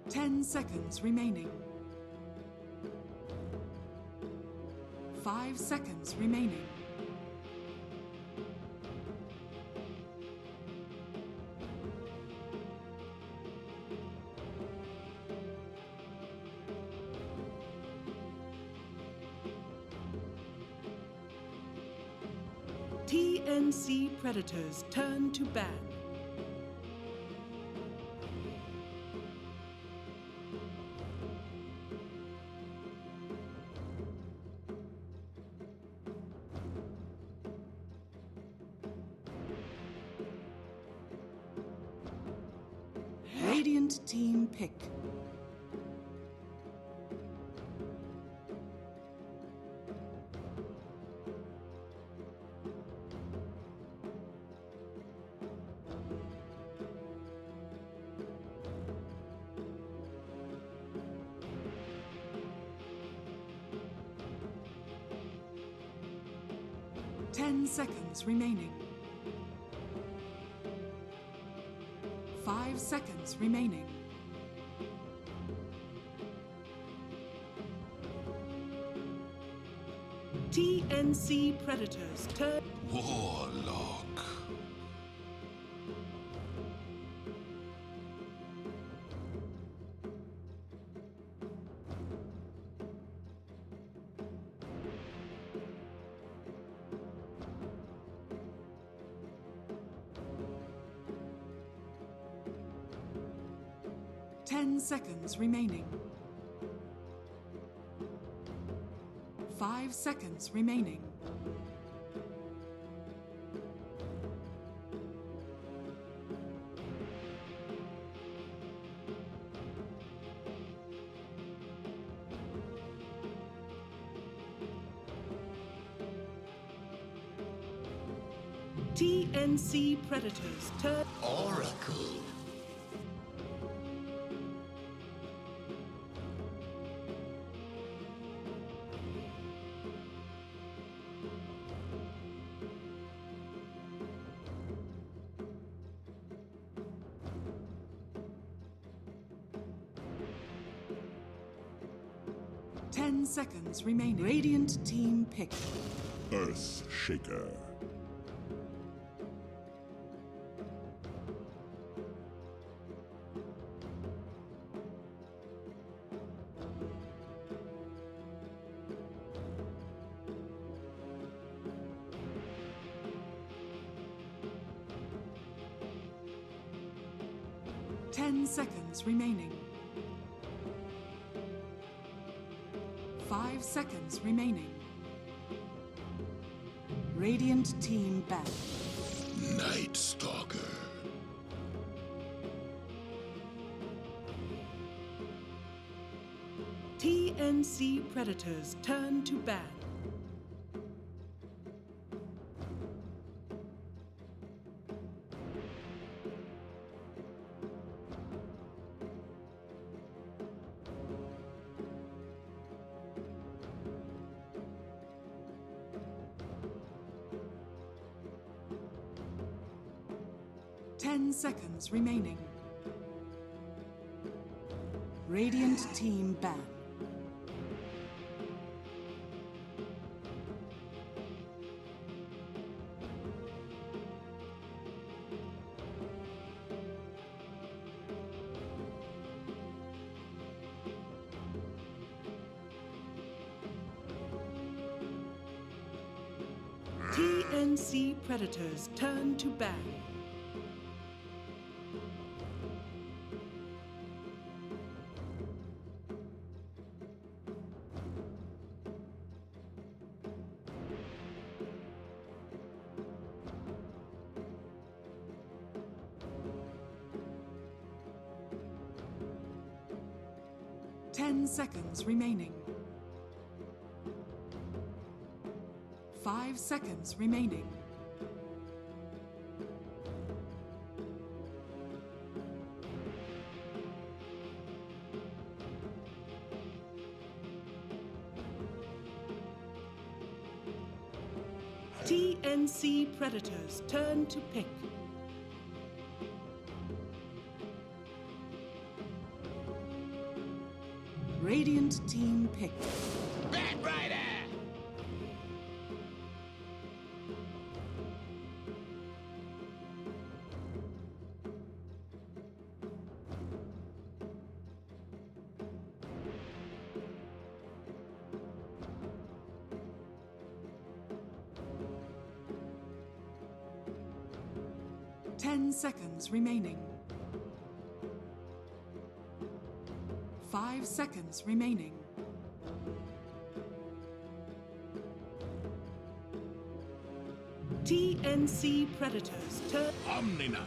10 seconds remaining. 5 seconds remaining. TNC predators turn to ban. Radiant team pick. Ten seconds remaining. 5 seconds remaining. TNC predators turn. Warlock. Ten seconds remaining. 5 seconds remaining. TNC predators turn. Oracle. Ten seconds remaining. Radiant team pick. Earth Shaker. Ten seconds remaining. 5 seconds remaining. Radiant team back. Night Stalker. TNC predators turn to ban. Ten seconds remaining. Radiant team ban. TNC predators turn to ban. Ten seconds remaining. 5 seconds remaining. TNC predators turn to pick. Radiant team picked. Bad Rider! 10 seconds remaining. 5 seconds remaining. TNC Predators turn. Omni-Knight.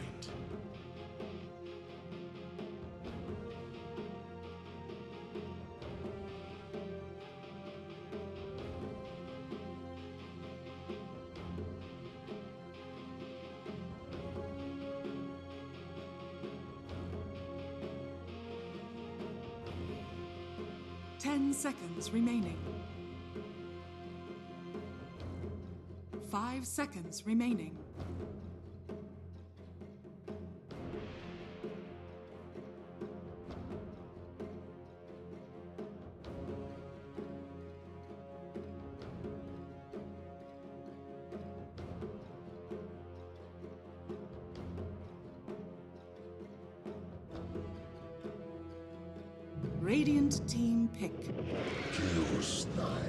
Ten seconds remaining. 5 seconds remaining. Radiant team pick. Kill Snide.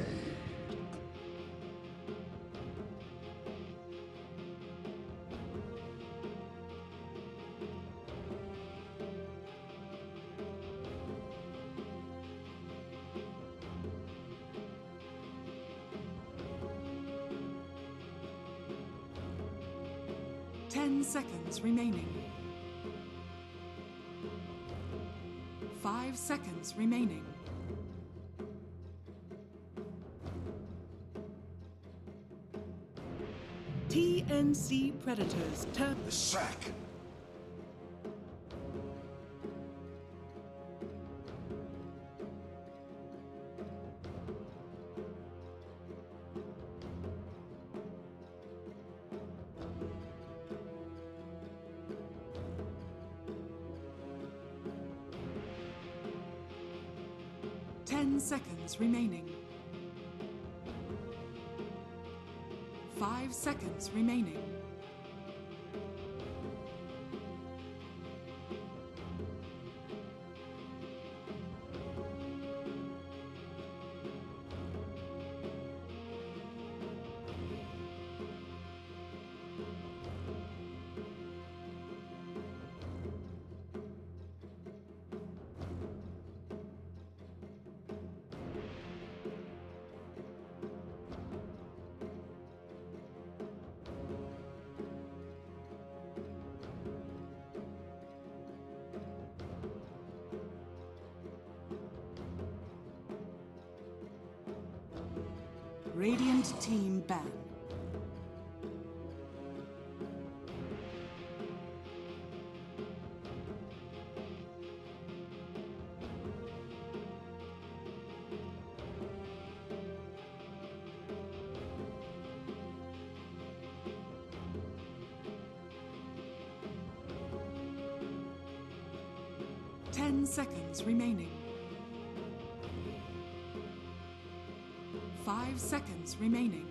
Ten seconds remaining. 5 seconds remaining. TNC Predators turn. The sack. Ten seconds remaining. 5 seconds remaining. Radiant team ban. Ten seconds remaining. 5 seconds remaining.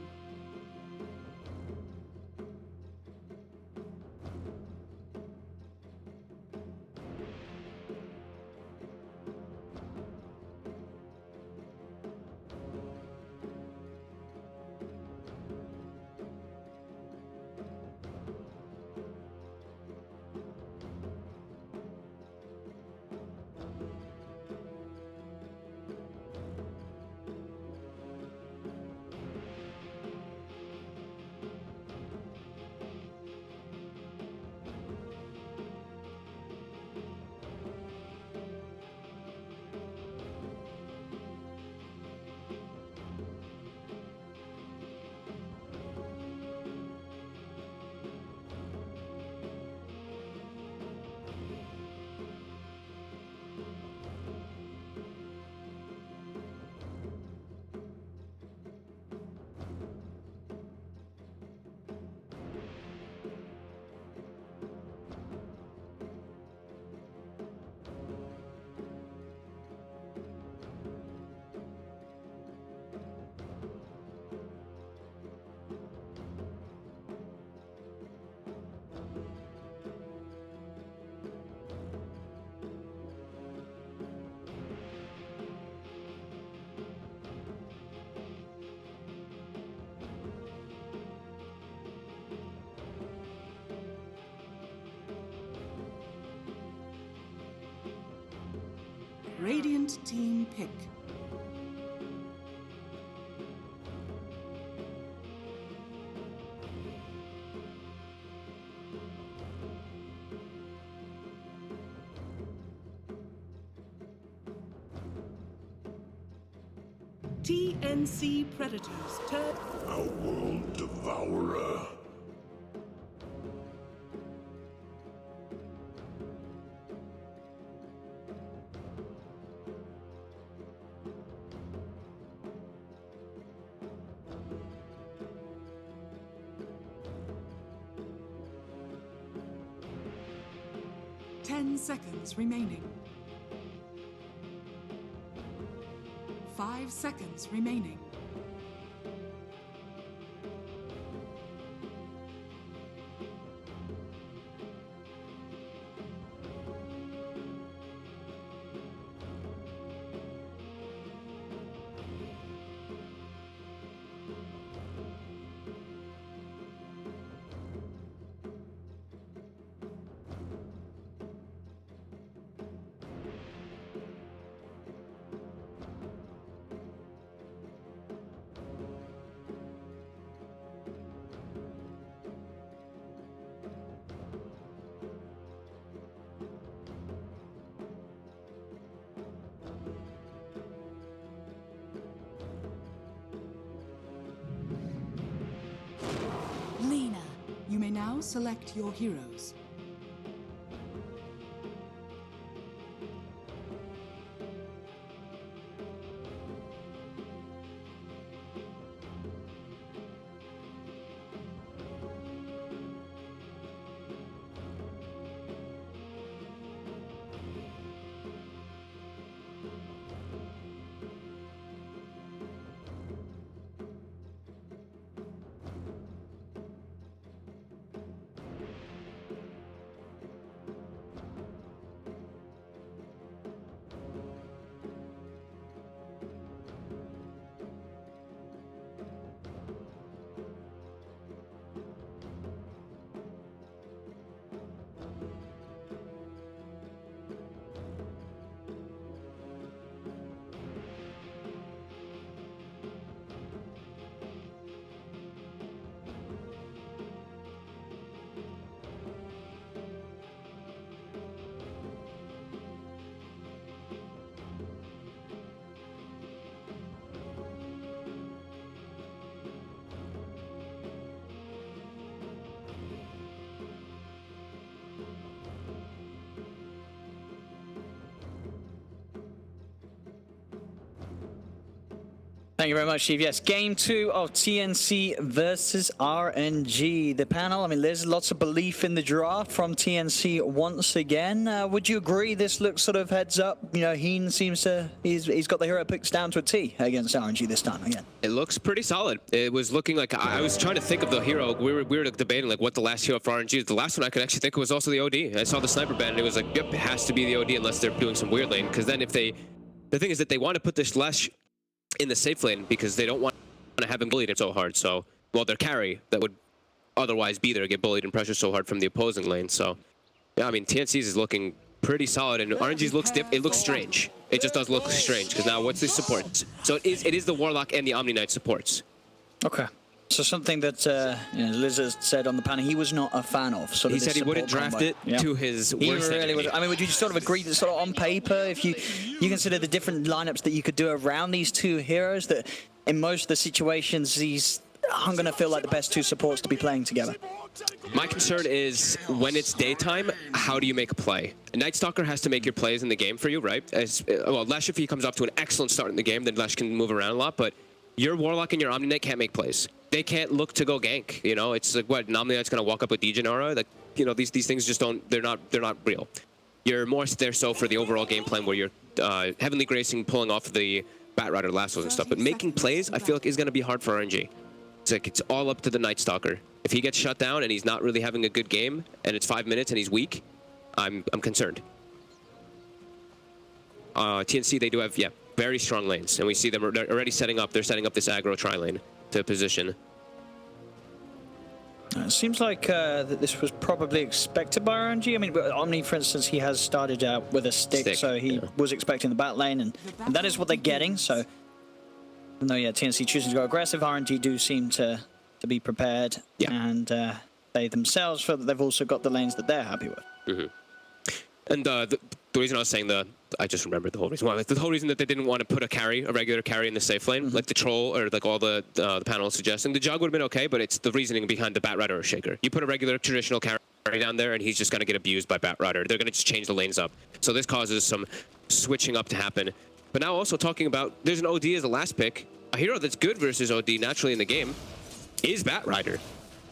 Radiant team pick. TNC Predators turn. A world devourer. Ten seconds remaining. 5 seconds remaining. Lena, you may now select your heroes. Thank you very much, Steve. Yes, game 2 of TNC versus RNG. The panel, I mean, there's lots of belief in the draft from TNC once again. Would you agree this looks sort of heads up? You know, Heen seems to, he's got the hero picks down to a T against RNG this time again. It looks pretty solid. It was looking like, I was trying to think of the hero. We were debating like what the last hero for RNG is. The last one I could actually think of was also the OD. I saw the sniper band and it was like, yep, it has to be the OD unless they're doing some weird lane. Because then if they, the thing is that they want to put this Lesh in the safe lane because they don't want to have him bullied so hard. So, well, their carry that would otherwise be there get bullied and pressured so hard from the opposing lane. So, yeah, I mean, TNC's is looking pretty solid, and RNG's looks it looks strange. It just does look strange because now what's the supports? So it is the Warlock and the Omni Knight supports. Okay. So something that you know, Liz has said on the panel he was not a fan of. Sort of He said he wouldn't draft it to his worst enemy. I mean, would you sort of agree that sort of on paper, if you consider the different lineups that you could do around these two heroes, that in most of the situations I'm going to feel like the best two supports to be playing together? My concern is when it's daytime, how do you make a play? A Night Stalker has to make your plays in the game for you, right? Well, Lesh, if he comes off to an excellent start in the game, then Lesh can move around a lot, but your Warlock and your Omni Knight can't make plays. They can't look to go gank, you know? It's like, what, an Omni Knight's going to walk up with Dejanara? Like, you know, these things just don't, they're not real. You're more there so for the overall game plan where you're Heavenly Gracing, pulling off the Bat Rider lassos and stuff, but making plays, I feel like is going to be hard for RNG. It's like, it's all up to the Night Stalker. If he gets shut down and he's not really having a good game, and it's 5 minutes and he's weak, I'm concerned. TNC, they do have, yeah, very strong lanes, and we see them already setting up. They're setting up this aggro tri-lane to position. It seems like that this was probably expected by RNG. I mean, Omni, for instance, he has started out with a stick so he was expecting the bat lane, and that is what they're getting. So, even though, yeah, TNC choosing to go aggressive, RNG do seem to be prepared, and they themselves feel that they've also got the lanes that they're happy with. And the reason I was saying I just remembered the whole reason why. The whole reason that they didn't want to put a regular carry in the safe lane, like the troll or like all the panel is suggesting. The jug would have been okay, but it's the reasoning behind the Bat Rider or Shaker. You put a regular traditional carry down there, and he's just going to get abused by Bat Rider. They're going to just change the lanes up. So this causes some switching up to happen. But now also talking about, there's an OD as the last pick. A hero that's good versus OD naturally in the game is Bat Rider.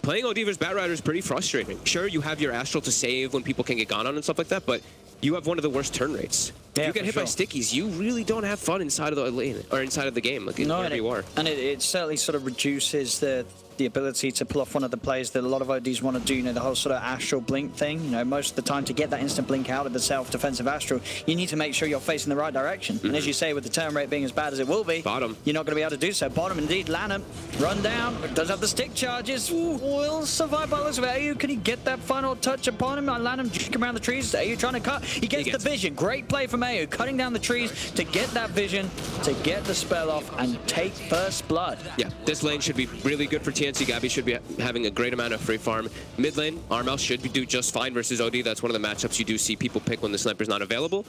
Playing OD versus Bat Rider is pretty frustrating. Sure, you have your Astral to save when people can get gone on and stuff like that, but you have one of the worst turn rates. If you get hit by stickies, you really don't have fun inside of the lane or inside of the game, like wherever you are. And it certainly sort of reduces the ability to pull off one of the plays that a lot of ODs want to do, you know, the whole sort of Astral Blink thing. You know, most of the time to get that instant blink out of the self-defensive Astral, you need to make sure you're facing the right direction. And as you say, with the turn rate being as bad as it will be, bottom, you're not going to be able to do so. Bottom indeed, Lanham, run down, does have the stick charges, will survive by the looks of it. AU, can he get that final touch upon him? Lanham juking around the trees, AU trying to cut, he gets the vision. Great play from AU, cutting down the trees to get that vision, to get the spell off and take first blood. Yeah, this lane should be really good for TNC. Gabby should be having a great amount of free farm. Mid lane, Armel should do just fine versus OD. That's one of the matchups you do see people pick when the sniper's not available.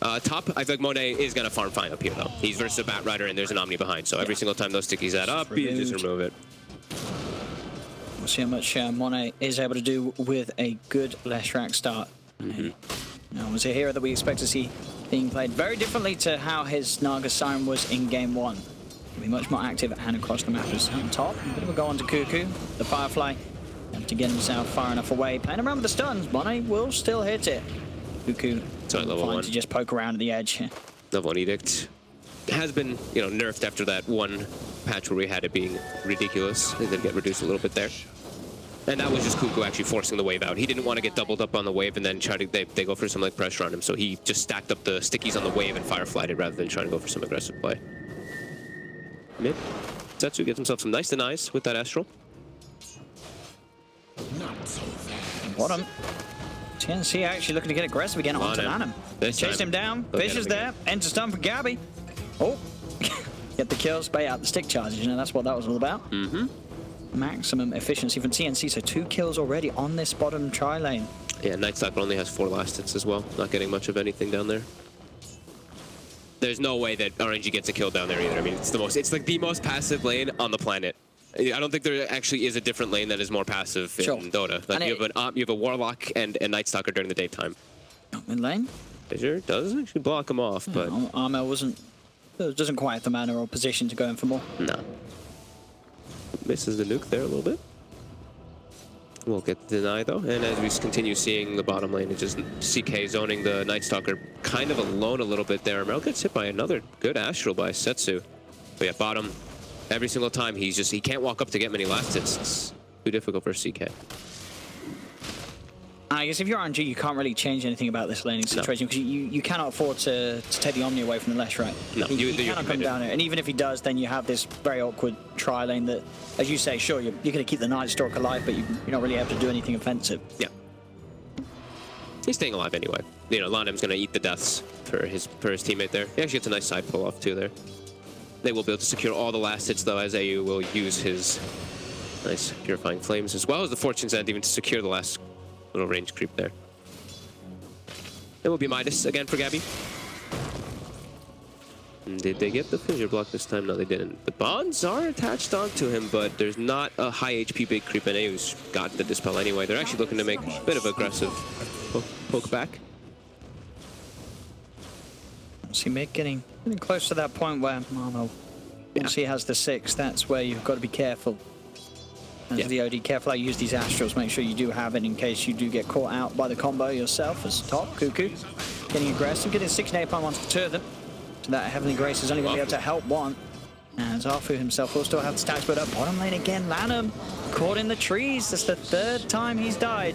Top, I feel like Monet is going to farm fine up here, though. He's versus a Bat Rider, and there's an Omni behind. So every single time those stickies add up, you just remove it. We'll see how much Monet is able to do with a good Leshrac start. Now, was a hero that we expect to see being played very differently to how his Naga Siren was in game 1. He'll be much more active and across the map as on top. Bit of a go on to Cuckoo, the Firefly, to get himself far enough away. Playing around with the stuns, Monet will still hit it. Cuckoo level 1 to just poke around at the edge. Level 1 Edict has been, you know, nerfed after that one patch where we had it being ridiculous, and then get reduced a little bit there. And that was just Cuckoo actually forcing the wave out. He didn't want to get doubled up on the wave and then try to, they go for some like pressure on him. So he just stacked up the stickies on the wave and Fireflied it rather than trying to go for some aggressive play. Mid, Setsu gets himself some nice denies with that Astral. Bottom. TNC actually looking to get aggressive again onto Lanham. Chased him down. Vision's there. Enter stun for Gabby. Oh. Get the kills, bait out the stick charges. You know, that's what that was all about. Maximum efficiency from TNC, so 2 kills already on this bottom tri lane. Yeah, Nightstalker only has 4 last hits as well. Not getting much of anything down there. There's no way that RNG gets a kill down there either. I mean, it's like the most passive lane on the planet. I don't think there actually is a different lane that is more passive in Dota. Like you have a Warlock and a Nightstalker during the daytime. Mid lane? Fissure does actually block him off, but Armel doesn't quite have the mana or position to go in for more. No. Misses the nuke there a little bit. We'll get the deny though, and as we continue seeing the bottom lane, it's just CK zoning the Nightstalker kind of alone a little bit there. Merrill gets hit by another good Astral by Setsu. But yeah, bottom, every single time he can't walk up to get many last hits. It's too difficult for CK. I guess if you're RNG, you can't really change anything about this laning situation because you cannot afford to take the Omni away from the Lesh, right? No, he cannot come down here. And even if he does, then you have this very awkward tri lane that, as you say, sure, you're going to keep the Nightstalker alive, but you're not really able to do anything offensive. Yeah. He's staying alive anyway. You know, Lanham's going to eat the deaths for his teammate there. He actually gets a nice side pull off too there. They will be able to secure all the last hits though, as AU will use his nice Purifying Flames as well as the Fortune's End even to secure the last little range creep there. It will be Midas again for Gabby. Did they get the fissure block this time? No, they didn't. The bonds are attached onto him, but there's not a high HP big creep, and AU's got the dispel anyway. They're actually looking to make a bit of aggressive poke back. See Mick getting close to that point where Marvel, once he has the 6, that's where you've got to be careful. As the OD, careful how you use these Astrals. Make sure you do have it in case you do get caught out by the combo yourself as top. Cuckoo getting aggressive, getting 6 napalm onto 2 of them. So that Heavenly Grace is only going to be able to help 1. And Zafu himself will still have the stacks put up. Bottom lane again, Lanham caught in the trees. That's the 3rd time he's died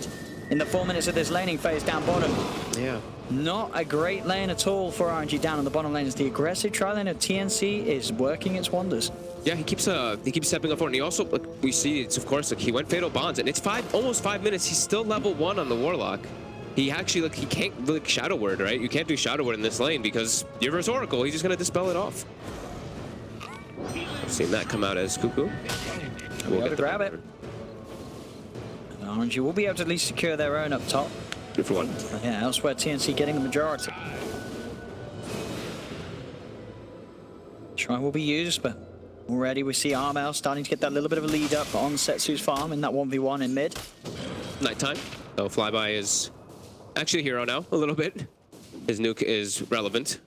in the 4 minutes of this laning phase down bottom. Yeah. Not a great lane at all for RNG down on the bottom lane as the aggressive tri lane of TNC is working its wonders. Yeah, he keeps stepping up forward, and he also, like, we see it's of course, like, he went Fatal Bonds, and it's almost 5 minutes. He's still level 1 on the Warlock. He actually, like, he can't, like, Shadow Word, right? You can't do Shadow Word in this lane because you're versus Oracle. He's just gonna dispel it off. I've seen that come out as Cuckoo. We'll get to grab it. RNG will be able to at least secure their own up top. 2 for 1. But yeah, elsewhere TNC getting the majority. Try will be used, but already we see Armel starting to get that little bit of a lead up on Setsu's farm in that 1v1 in mid. Nighttime. So Flyby is actually a hero now, a little bit. His nuke is relevant.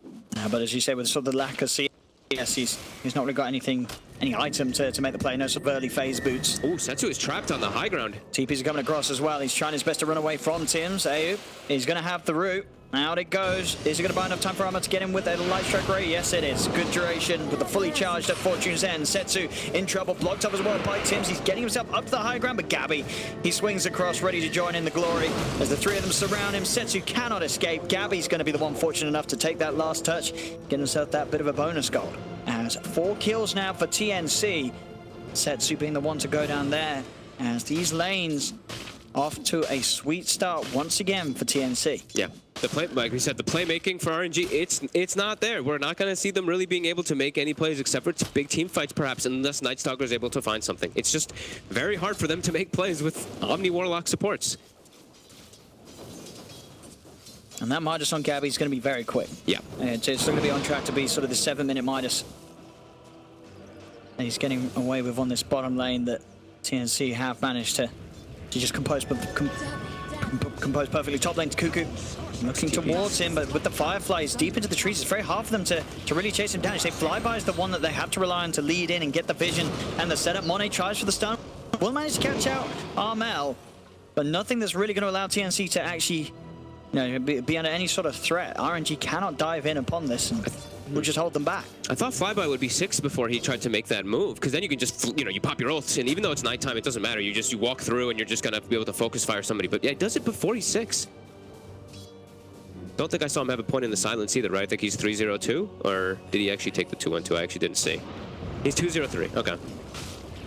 But as you say, with sort of the lack of CS, he's not really got any item to make the play. No sort of early phase boots. Oh, Setsu is trapped on the high ground. TP's coming across as well. He's trying his best to run away from Tim's. Ayu, he's going to have the root. Out it goes. Is it going to buy enough time for Armor to get him with a light strike ray? Yes, it is. Good duration with the fully charged at Fortune's End. Setsu in trouble. Blocked up as well by Tims. He's getting himself up to the high ground, but Gabby, he swings across, ready to join in the glory. As the three of them surround him, Setsu cannot escape. Gabby's going to be the one fortunate enough to take that last touch, get himself that bit of a bonus gold. As 4 kills now for TNC. Setsu being the one to go down there. As these lanes off to a sweet start once again for TNC. Yeah. The play, like we said, the playmaking for RNG, it's not there. We're not going to see them really being able to make any plays except for big team fights, perhaps, unless Night Stalker is able to find something. It's just very hard for them to make plays with Omni Warlock supports. And that Midas on Gabby is going to be very quick. Yeah. It's going to be on track to be sort of the 7-minute Midas. And he's getting away with on this bottom lane that TNC have managed to just compose perfectly. Top lane to Cuckoo. Looking towards him, but with the Fireflies deep into the trees, it's very hard for them to really chase him down. You say Flyby is the one that they have to rely on to lead in and get the vision and the setup. Monet tries for the stun. Will manage to catch out Armel, but nothing that's really going to allow TNC to actually be under any sort of threat. RNG cannot dive in upon this and will just hold them back. I thought Flyby would be 6 before he tried to make that move, because then you can just, you pop your ults, and even though it's nighttime, it doesn't matter. You walk through and you're just going to be able to focus fire somebody. But yeah, he does it before he's 6. Don't think I saw him have a point in the silence either, right? I think he's 3-0-2, or did he actually take the 2-1-2? I actually didn't see. He's 2-0-3, okay.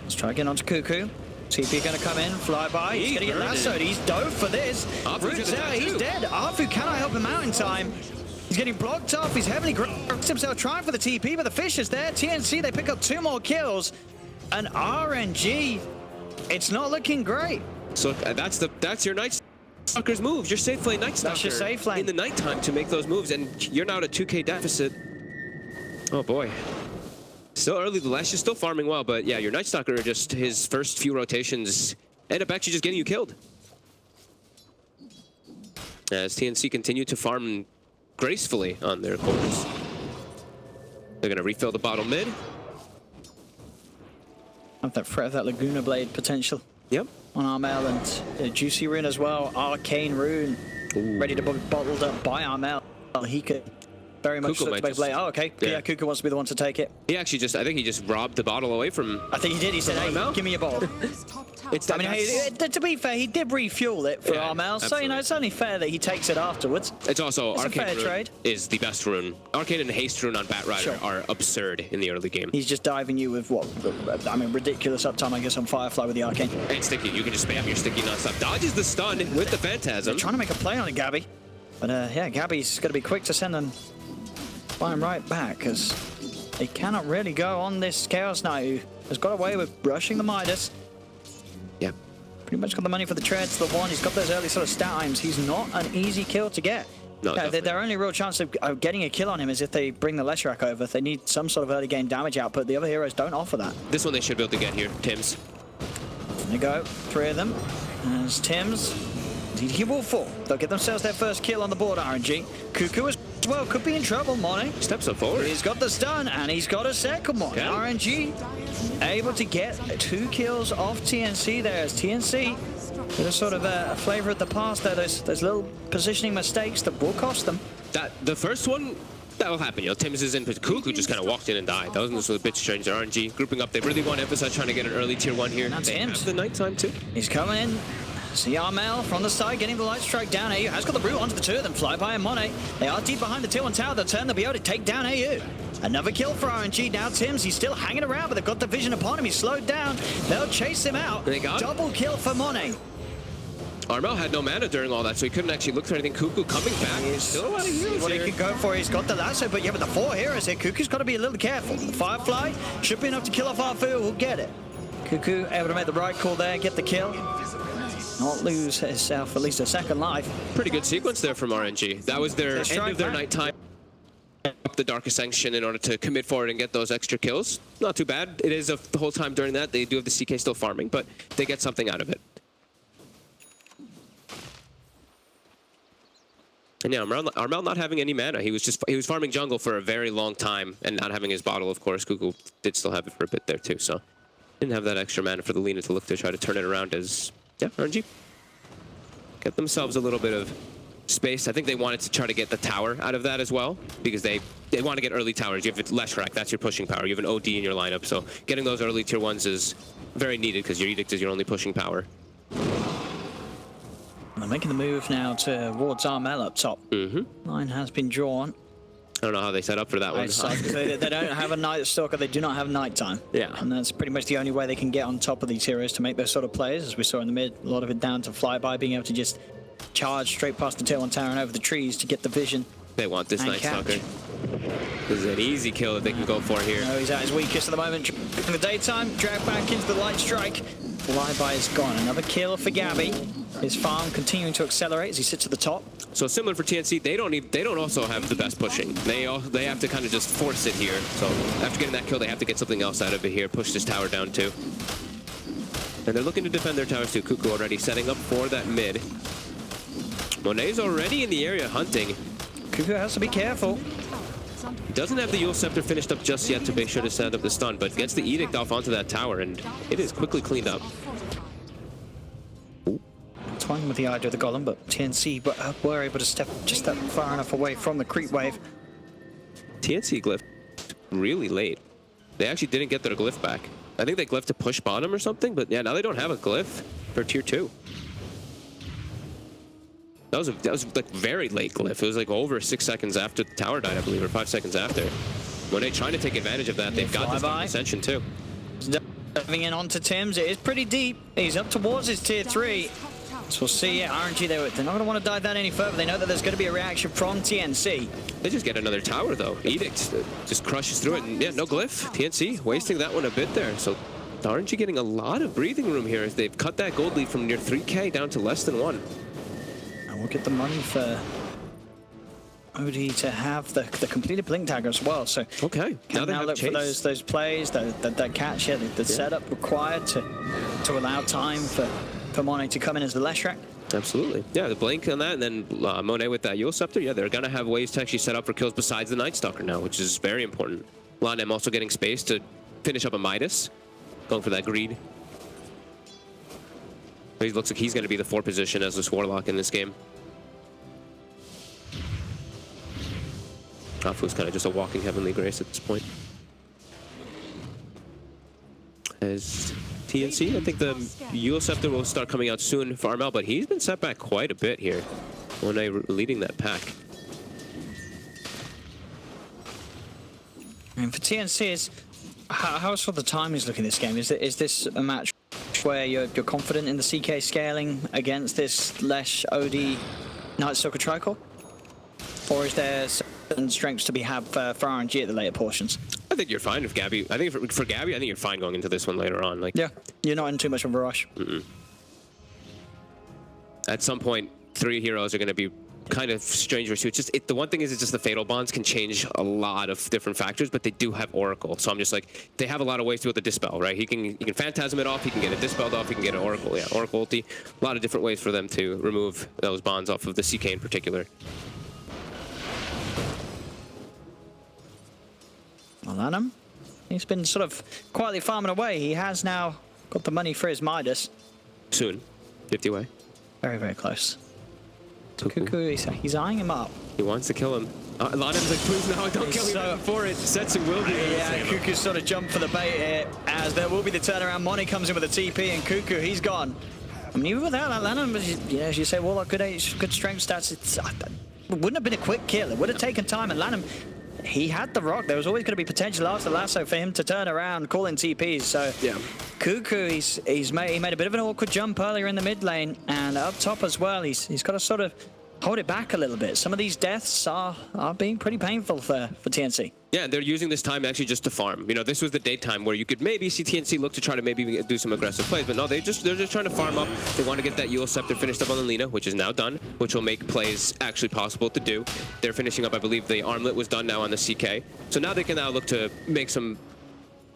Let's try again onto Cuckoo. TP going to come in, Flyby. He's going to get lassoed. He's dove for this. Root's out, he's dead. Arfu cannot help him out in time. He's getting blocked off. He's heavily grossed himself trying for the TP, but the fish is there. TNC, they pick up 2 more kills. And RNG, it's not looking great. So that's your Night Stalker's moves. Your safe lane Night Stalker. That's your safe lane. In the nighttime to make those moves, and you're now at a 2K deficit. Oh boy. Still early, the Lash is still farming well, but yeah, your Night Stalker, just his first few rotations end up actually just getting you killed. As TNC continue to farm gracefully on their cores. They're going to refill the bottle mid. Have that threat of that Laguna Blade potential. Yep. On Armel and Juicy Rune as well. Arcane Rune. Ooh. Ready to be bottled up by Armel. He could very much Cuckoo look to make play. Oh, okay. Yeah, Cuckoo wants to be the one to take it. He actually I think he just robbed the bottle away from... I think he did. He said, hey, give me your bottle. I mean, hey, to be fair, he did refuel it for Armel, so, it's only fair that he takes it afterwards. It's also, it's Arcane a fair Rune trade. Is the best rune. Arcane and Haste Rune on Bat Rider are absurd in the early game. He's just diving you with what? I mean, ridiculous uptime, I guess, on Firefly with the Arcane. And Sticky. You can just spam your Sticky nonstop. Dodges the stun with the Phantasm. They're trying to make a play on it, Gabby. But yeah, Gabby's going to be quick to send them flying right back, because they cannot really go on this Chaos Knight, who has got away with rushing the Midas. Yeah. Pretty much got the money for the treads, the one. He's got those early sort of stat items. He's not an easy kill to get. No, their only real chance of getting a kill on him is if they bring the Leshrac over. If they need some sort of early game damage output, the other heroes don't offer that. This one they should be able to get here, Tims. There they go, 3 of them. As Tims, he will fall. They'll get themselves their first kill on the board, RNG. Cuckoo as well could be in trouble, Monet. Steps up forward. He's got the stun, and he's got a second one. Okay. RNG able to get 2 kills off TNC there, as TNC with a sort of a flavor of the past there. Those little positioning mistakes that will cost them. The first one, that will happen. Tims is in, but Cuckoo just kind of walked in and died. That was a bit strange. RNG grouping up. They really want to emphasize trying to get an early tier 1 here. That's him. The nighttime too. He's coming in. See Armel from the side, getting the light strike down. AU has got the root onto the 2 of them. Flyby and Monet. They are deep behind the tier 1 tower. The turn, they'll be able to take down AU. Another kill for RNG. Now Tim's, he's still hanging around, but they've got the vision upon him. He's slowed down. They'll chase him out. They got double kill for Monet. Armel had no mana during all that, so he couldn't actually look for anything. Cuckoo coming back. He's still a lot of heroes What here. he can go for, he's got the lasso, but yeah, with the 4 heroes here, Cuckoo's got to be a little careful. The Firefly should be enough to kill off Arfu. We'll get it. Cuckoo able to make the right call there, get the kill. Not lose himself at least a second life. Pretty good sequence there from RNG. That was their end of their nighttime. Up the Darkest Sanction in order to commit forward and get those extra kills. Not too bad. It is the whole time during that. They do have the CK still farming, but they get something out of it. And yeah, Armel not having any mana. He was farming jungle for a very long time and not having his bottle, of course. Cuckoo did still have it for a bit there too, so didn't have that extra mana for the Lina to look to try to turn it around as, yeah, RNG get themselves a little bit of space. I think they wanted to try to get the tower out of that as well, because they want to get early towers. You have Leshrac, that's your pushing power. You have an OD in your lineup, so getting those early tier 1s is very needed because your Edict is your only pushing power. They're making the move now towards Armel up top. Line has been drawn. I don't know how they set up for that one. They don't have a Night Stalker, they do not have nighttime. Yeah. And that's pretty much the only way they can get on top of these heroes to make those sort of plays, as we saw in the mid. A lot of it down to flyby, being able to just charge straight past the tier 1 tower and over the trees to get the vision. They want this Night Stalker. This is an easy kill that they can go for here. No, he's at his weakest at the moment. In the daytime, drag back into the light strike. Flyby is gone. Another kill for Gabby. His farm continuing to accelerate as he sits at the top. So similar for TNC, they don't also have the best pushing. They have to kind of just force it here. So after getting that kill, they have to get something else out of it here. Push this tower down too. And they're looking to defend their towers too. Cuckoo already setting up for that mid. Monet's already in the area hunting. Cuckoo has to be careful. He doesn't have the Yule Scepter finished up just yet to make sure to set up the stun, but gets the Edict off onto that tower, and it is quickly cleaned up. Toying with the idea of the golem, but TNC were able to step far enough away from the creep wave. TNC glyph really late. They actually didn't get their glyph back. I think they glyphed to push bottom or something, but yeah, now they don't have a glyph for tier 2. That was like very late glyph. It was like over 6 seconds after the tower died, I believe, or 5 seconds after. Monet trying to take advantage of that. They've got this ascension too. Diving in onto Tim's, it is pretty deep. He's up towards his tier 3. So we'll see. Yeah, RNG, they're not going to want to dive that any further. They know that there's going to be a reaction from TNC. They just get another tower though. Edict just crushes through it, and yeah, no glyph. TNC wasting that one a bit there. So RNG getting a lot of breathing room here as they've cut that gold lead from near 3K down to less than 1. And we'll get the money for OD to have the completed blink dagger as well. So okay, can now look for those plays, that catch, the setup required to allow time for Monet to come in as the Leshrac. Absolutely. Yeah, the blink on that, and then Monet with that Yule Scepter. Yeah, they're going to have ways to actually set up for kills besides the Night Stalker now, which is very important. Lanem also getting space to finish up a Midas, going for that greed. He looks like he's going to be the 4 position as this Warlock in this game. Afu's kind of just a walking Heavenly Grace at this point. As TNC, I think the Yule Scepter will start coming out soon for Armel, but he's been set back quite a bit here. Monet leading that pack. And for TNC, how sort of the time is looking this game? Is this a match where you're confident in the CK scaling against this Lesh OD Night Stalker Tricore? Or is there certain strengths to be had for RNG at the later portions? I think you're fine with Gabby. I think for Gabby, I think you're fine going into this one later on. Like, yeah, you're not in too much of a rush. At some point, 3 heroes are going to be kind of strange versus it's just the one thing is it's just the fatal bonds can change a lot of different factors, but they do have Oracle. So I'm just like, they have a lot of ways to be able to dispel, right? He can phantasm it off, he can get it dispelled off, he can get an Oracle. Yeah, Oracle ulti. A lot of different ways for them to remove those bonds off of the CK in particular. Lanham, he's been sort of quietly farming away. He has now got the money for his Midas. Soon. 50 away. Very, very close. Cuckoo, he's eyeing him up. He wants to kill him. Lanham's like, please no, don't kill me before it sets and will be. Yeah, Cuckoo's sort of jumped for the bait here, as there will be the turnaround. Money comes in with a TP, and Cuckoo, he's gone. I mean, even without that, Lanham, as you say, Warlock, good age, good strength stats. It wouldn't have been a quick kill. It would have taken time, and Lanham he had the rock. There was always going to be potential after Lasso for him to turn around, call in TPs. So Yeah. Cuckoo, he made a bit of an awkward jump earlier in the mid lane, and up top as well. He's got to sort of hold it back a little bit. Some of these deaths are being pretty painful for TNC. Yeah, they're using this time actually just to farm. You know, this was the daytime where you could maybe see TNC look to try to maybe do some aggressive plays, but no, they're just trying to farm up. They want to get that Eul Scepter finished up on the Lina, which is now done, which will make plays actually possible to do. They're finishing up, I believe, the armlet was done now on the CK. So now they can now look to make some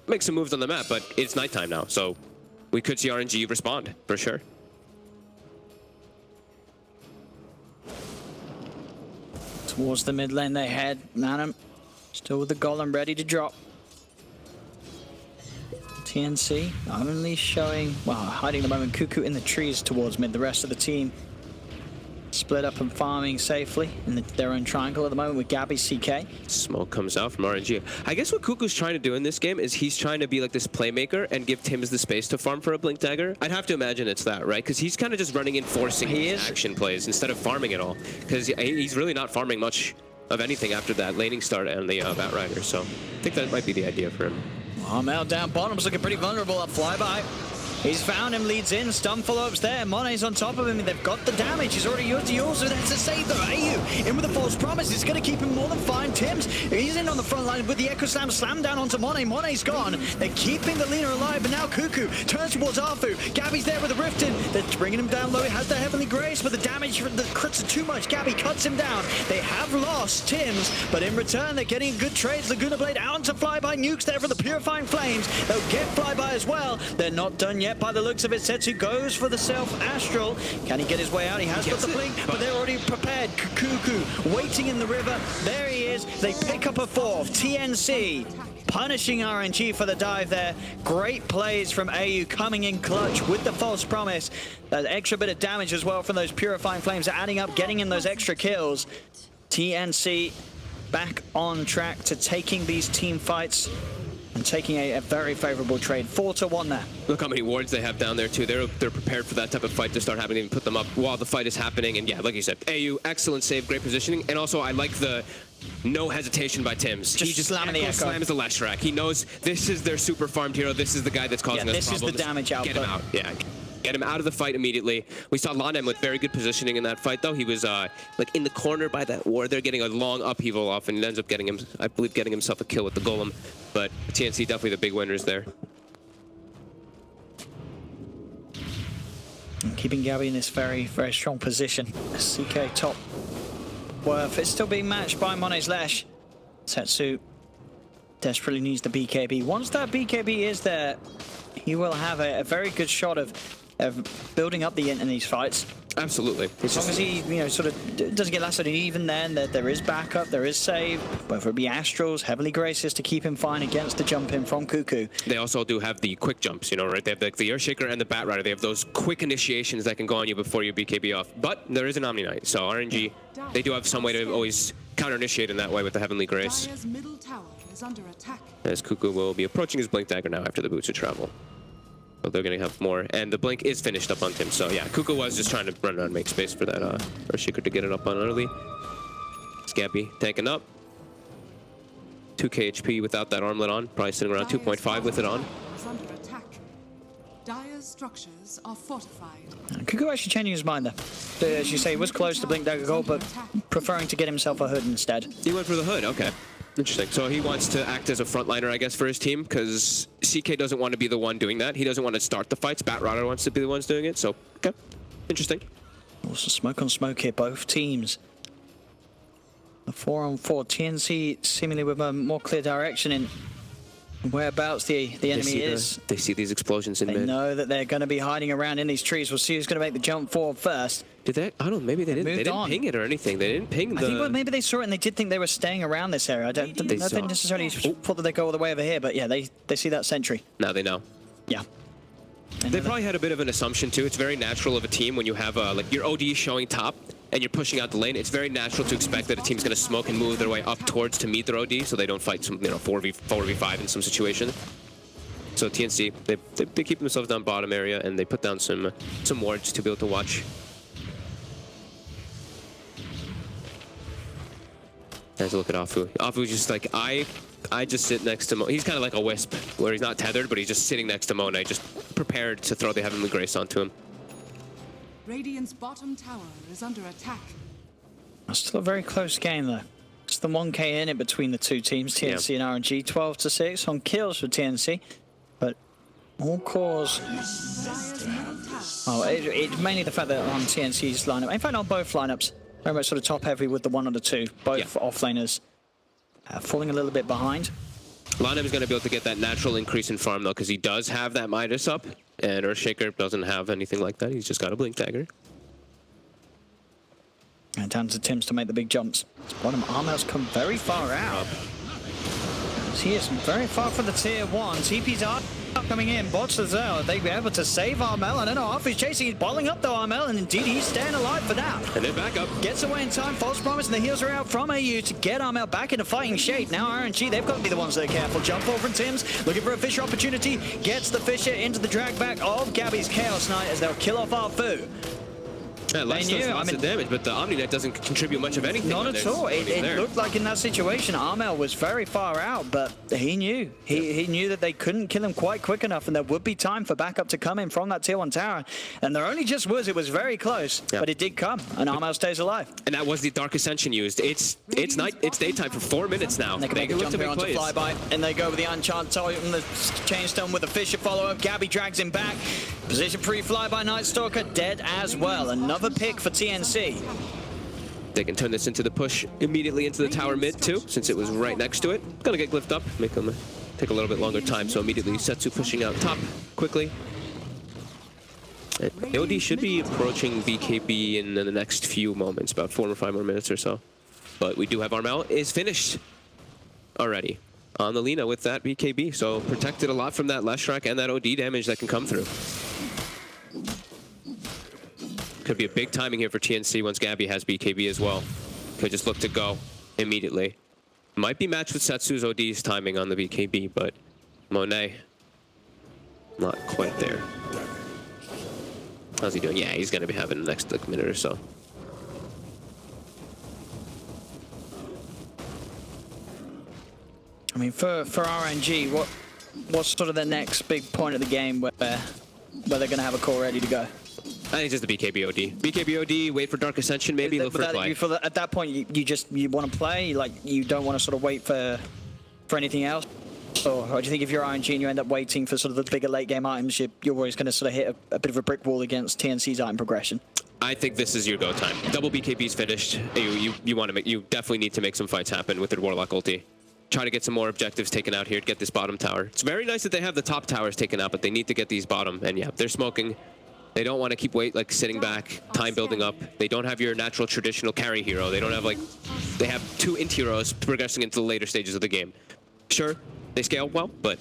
moves on the map, but it's nighttime now, so we could see RNG respond for sure. Towards the mid lane they head. Nanum still with the golem ready to drop. TNC only showing, well, hiding at the moment. Cuckoo in the trees towards mid. The rest of the team split up and farming safely in their own triangle at the moment with Gabby CK. Smoke comes out from RNG. I guess what Cuckoo's trying to do in this game is he's trying to be like this playmaker and give Tims the space to farm for a Blink Dagger. I'd have to imagine it's that, right? Because he's kind of just running in, forcing action plays instead of farming it all. Because he's really not farming much of anything after that laning start and the Bat Rider. So I think that might be the idea for him. Armel down bottom's looking pretty vulnerable up flyby. He's found him, leads in, stun follow-ups there. Mone's on top of him, and they've got the damage. He's already used the Eul, so that's a save though. AU in with a false promise. It's going to keep him more than fine. Tims, he's in on the front line with the Echo Slam down onto Monet. Monet's gone. They're keeping the Lina alive, but now Cuckoo turns towards Arfu. Gabby's there with the Rift in. They're bringing him down low. He has the Heavenly Grace, but the damage from the crits are too much. Gabby cuts him down. They have lost Tims, but in return, they're getting good trades. Laguna Blade out onto Flyby. Nukes there for the Purifying Flames. They'll get Flyby as well. They're not done yet by the looks of it. Setsu goes for the self-astral. Can he get his way out? He has got the blink, but they're already prepared. Cuckoo waiting in the river. There he is. They pick up a fourth. TNC punishing RNG for the dive there. Great plays from AU coming in clutch with the false promise. That extra bit of damage as well from those Purifying Flames are adding up, getting in those extra kills. TNC back on track to taking these team fights and taking a very favorable trade. 4-1 there. Look how many wards they have down there too. They're prepared for that type of fight to start happening and put them up while the fight is happening. And yeah, like you said, AU, excellent save, great positioning. And also I like the no hesitation by Tims. He just slamming the Echo. Slams the Leshrac. He knows this is their super farmed hero. This is the guy that's causing us problems. This is the damage output. Get him out. Yeah. Get him out of the fight immediately. We saw Lanem with very good positioning in that fight, though. He was like in the corner by that ward. They're getting a long upheaval off, and it ends up getting him, I believe, getting himself a kill with the Golem. But TNC definitely the big winners there. And keeping Gabby in this very, very strong position. CK top worth. It's still being matched by Monet's Lesh. Setsu desperately needs the BKB. Once that BKB is there, he will have a very good shot of building up the int in these fights. Absolutely. As long as he, sort of doesn't get lasted, even then, there is backup, there is save, whether it be Astrals, Heavenly Graces to keep him fine against the jump in from Cuckoo. They also do have the quick jumps, right? They have the Earthshaker and the Bat Rider. They have those quick initiations that can go on you before you BKB off. But there is an Omni Knight, so RNG, they do have some way to always counter-initiate in that way with the Heavenly Grace. Dire's middle tower is under attack. As Cuckoo will be approaching his Blink Dagger now after the Boots of Travel. So they're going to have more, and the blink is finished up on Tim. So yeah, Cuckoo was just trying to run around and make space for that Earthshaker to get it up on early. Scabby tanking up. 2k HP without that armlet on, probably sitting around 2.5 with it on. Is under attack. Dire's structures are fortified. Cuckoo actually changing his mind there. As you say, he was close to Blink Dagger Gold, but preferring to get himself a hood instead. He went for the hood, okay. Interesting. So he wants to act as a frontliner, I guess, for his team, because CK doesn't want to be the one doing that. He doesn't want to start the fights. Bat Rider wants to be the ones doing it. So, okay. Interesting. Also smoke on smoke here, both teams. The 4-on-4. TNC seemingly with a more clear direction in whereabouts the enemy is. They see these explosions in mid. They mid. know that they're going to be hiding around in these trees. We'll see who's going to make the jump forward first. Did they? I don't know. Maybe they didn't. They didn't ping it or anything. They didn't ping the. I think maybe they saw it and they did think they were staying around this area. I don't think necessarily thought that they go all the way over here, but yeah, they see that sentry. Now they know. Yeah. They probably had a bit of an assumption too. It's very natural of a team when you have like your OD showing top and you're pushing out the lane. It's very natural to expect that a team's going to smoke and move their way up towards to meet their OD, so they don't fight some 4v5 in some situation. So TNC, they keep themselves down bottom area and they put down some wards to be able to watch. Let's look at Afu. Afu's just like, I just sit next to Mo. He's kind of like a wisp, where he's not tethered, but he's just sitting next to Monet, just prepared to throw the Heavenly Grace onto him. Radiant's bottom tower is under attack. Still a very close game though. It's the 1k in it between the two teams, TNC and RNG, 12-6 on kills for TNC, but all cause. Oh, it's mainly the fact that on TNC's lineup, in fact on both lineups, very much sort of top heavy with the 1 or the 2, both offlaners falling a little bit behind. Lineup is going to be able to get that natural increase in farm though, because he does have that Midas up, and Earthshaker doesn't have anything like that. He's just got a Blink Dagger. And down to Tim's to make the big jumps. Bottom Armel's come very far out. He is very far for the tier 1. TP's are coming in. Bots as well. They'd be able to save Armel. I don't know. Off he's chasing. He's bottling up the Armel. And indeed, he's staying alive for now. And then back up. Gets away in time. False promise. And the heals are out from AU to get Armel back into fighting shape. Now RNG, they've got to be the ones that are careful. Jump over from Tim's. Looking for a Fisher opportunity. Gets the Fisher into the drag back of Gabby's Chaos Knight as they'll kill off Arfu. Yeah, lots of damage, but the Omni-Net doesn't contribute much of anything. Not at all. It looked like in that situation, Armel was very far out, but he knew. He knew that they couldn't kill him quite quick enough, and there would be time for backup to come in from that tier 1 tower. And there only just was. It was very close, but it did come, and Armel stays alive. And that was the Dark Ascension used. It's daytime for 4 minutes now. They can make a jump here onto Flyby, and they go with the Uncharted Totem, the Chainstone with the Fisher follow-up. Gabby drags him back. Position pre-Flyby, Night Stalker dead as well. Another pick for TNC. They can turn this into the push immediately into the tower mid too, since it was right next to it. Gonna get glyphed up, make them take a little bit longer time, so immediately Setsu pushing out top quickly. And AOD should be approaching BKB in the next few moments, about 4 or 5 more minutes or so. But we do have Armel is finished already on the Lina with that BKB, so protected a lot from that Leshrac and that OD damage that can come through. Could be a big timing here for TNC once Gabby has BKB as well. Could just look to go immediately. Might be matched with Setsu's OD's timing on the BKB, but Monet, not quite there. How's he doing? Yeah, he's going to be having the next minute or so. I mean, for RNG, what's sort of the next big point of the game where they're going to have a core ready to go? I think just the BKB OD. BKB OD, wait for Dark Ascension, maybe look for a play. At that point, you want to play? Like, you don't want to sort of wait for anything else? Or do you think if you're RNG and you end up waiting for sort of the bigger late game items, you're always going to sort of hit a bit of a brick wall against TNC's item progression? I think this is your go time. Double BKB's finished. You definitely need to make some fights happen with your Warlock ulti. Try to get some more objectives taken out here to get this bottom tower. It's very nice that they have the top towers taken out, but they need to get these bottom. And yeah, they're smoking. They don't want to keep sitting back, time building up. They don't have your natural traditional carry hero. They don't have they have 2 int heroes progressing into the later stages of the game. Sure, they scale well, but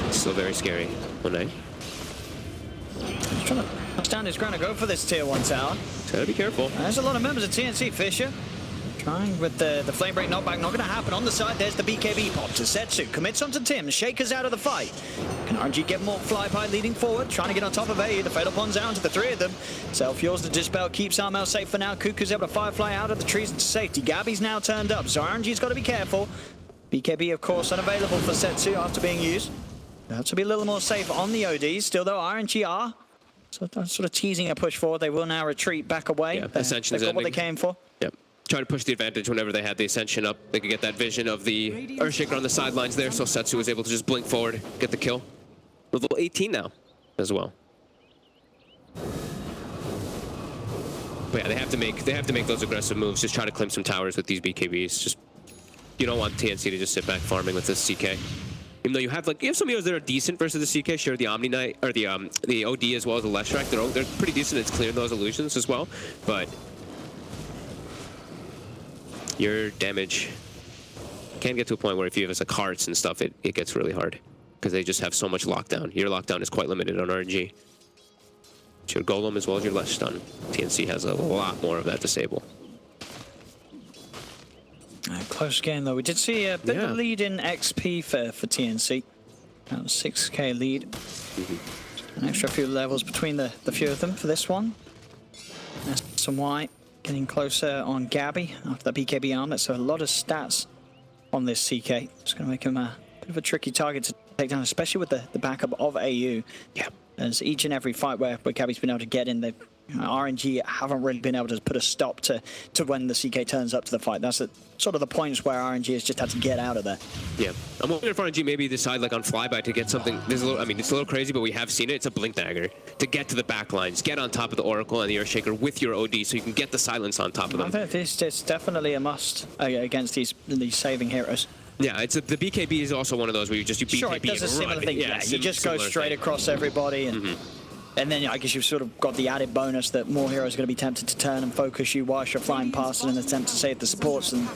it's still very scary. Monet. He's trying to touch down his ground to go for this tier 1 tower. Gotta be careful. There's a lot of members of TNC. Fisher trying with the flame break knockback, not going to happen. On the side, there's the BKB pop to Setsu. Commits onto Tim. Shakers out of the fight. Can RNG get more flyby leading forward? Trying to get on top of AU. The Fatal Pond's down to the 3 of them. Self-yours the Dispel keeps Armel safe for now. Cuckoo's able to firefly out of the trees into safety. Gabby's now turned up, so RNG's got to be careful. BKB, of course, unavailable for Setsu after being used. They have to be a little more safe on the ODs. Still, though, RNG are sort of teasing a push forward. They will now retreat back away. Yeah, Ascension's They've got what they came for. Yep. Try to push the advantage whenever they had the Ascension up. They could get that vision of the Earthshaker on the sidelines there, so Setsu was able to just blink forward, get the kill. Level 18 now as well. But yeah, they have to make those aggressive moves. Just try to climb some towers with these BKBs. Just you don't want TNC to just sit back farming with this CK. Even though you have some heroes that are decent versus the CK, sure, the Omni Knight or the OD as well as the Leshrac, they're pretty decent. It's clearing those illusions as well, but your damage can get to a point where if you have hearts and stuff, it gets really hard because they just have so much lockdown. Your lockdown is quite limited on RNG. It's your Golem as well as your Lesh stun. TNC has a lot more of that disable. Close game though. We did see a bit of a lead in XP for TNC. That was 6k lead. An extra few levels between the few of them for this one. That's some white. getting closer on Gabby after the BKB armlet, so a lot of stats on this CK. It's going to make him a bit of a tricky target to take down, especially with the backup of AU. Yeah. As each and every fight where Gabby's been able to get in, RNG haven't really been able to put a stop to when the CK turns up to the fight. That's sort of the points where RNG has just had to get out of there. Yeah, I'm wondering if RNG maybe decide like on flyby to get something. There's a little, I mean, it's a little crazy, but we have seen it. It's a blink dagger to get to the back lines, get on top of the Oracle and the Earthshaker with your OD, so you can get the silence on top of them. I think it's definitely a must against these saving heroes. Yeah, the BKB is also one of those where you BKB sure, it does a similar thing. Yeah, you just go straight across everybody, and then I guess you've sort of got the added bonus that more heroes are going to be tempted to turn and focus you whilst you're flying past in an attempt to save the supports, and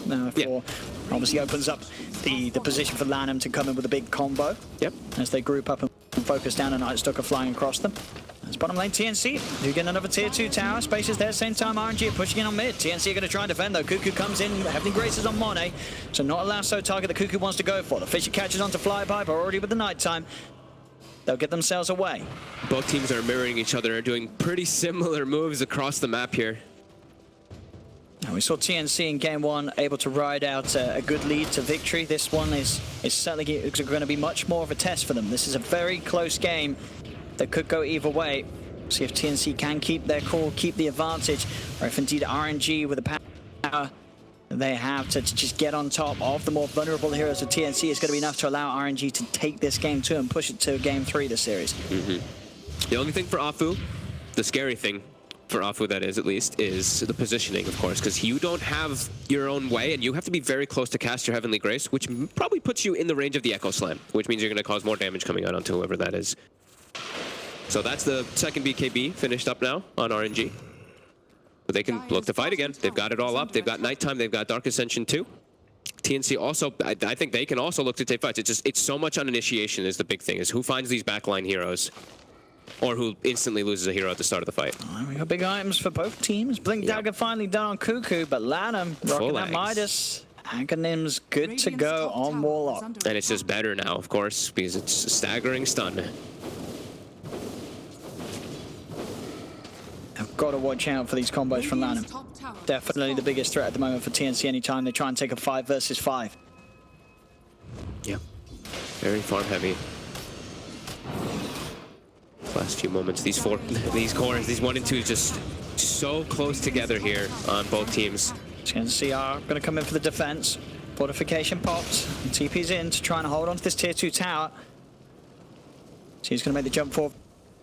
obviously opens up the position for Lanham to come in with a big combo. Yep. As they group up and focus down, and Night Stalker flying across them. As bottom lane, TNC do get another tier 2 tower. Spaces there, same time RNG are pushing in on mid. TNC are going to try and defend though. Cuckoo comes in, Heavenly Graces on Monet, so not a lasso target that Cuckoo wants to go for. The Fisher catches onto Flyby, but already with the nighttime. They'll get themselves away. Both teams are mirroring each other, are doing pretty similar moves across the map here. Now we saw TNC in game 1 able to ride out a good lead to victory. This one is certainly going to be much more of a test for them. This is a very close game that could go either way. See if TNC can keep their cool, keep the advantage, or if indeed RNG with the power they have to just get on top of the more vulnerable heroes of TNC is going to be enough to allow RNG to take this game 2 and push it to game 3 this series. The only thing for Afu, the scary thing for Afu that is at least, is the positioning, of course, because you don't have your own way and you have to be very close to cast your Heavenly Grace, which probably puts you in the range of the Echo Slam, which means you're going to cause more damage coming out onto whoever that is. So that's the second BKB finished up now on RNG. But they can look to fight again. They've got it all up. They've got Nighttime. They've got Dark Ascension too. TNC also, I think they can also look to take fights. It's so much on initiation is the big thing, is who finds these backline heroes or who instantly loses a hero at the start of the fight. We got big items for both teams. Blink Dagger finally done on Cuckoo, but Lanham rocking that Midas. Aghanim's good to go on Warlock. And it's just better now, of course, because it's a staggering stun. I've got to watch out for these combos from Lanham. Definitely the biggest threat at the moment for TNC anytime they try and take a 5 versus 5. Yeah, very farm heavy. Last few moments, these cores, these 1 and 2 just so close together here on both teams. TNC are going to come in for the defense. Fortification pops, and TP's in to try and hold on to this tier 2 tower. So he's going to make the jump forward.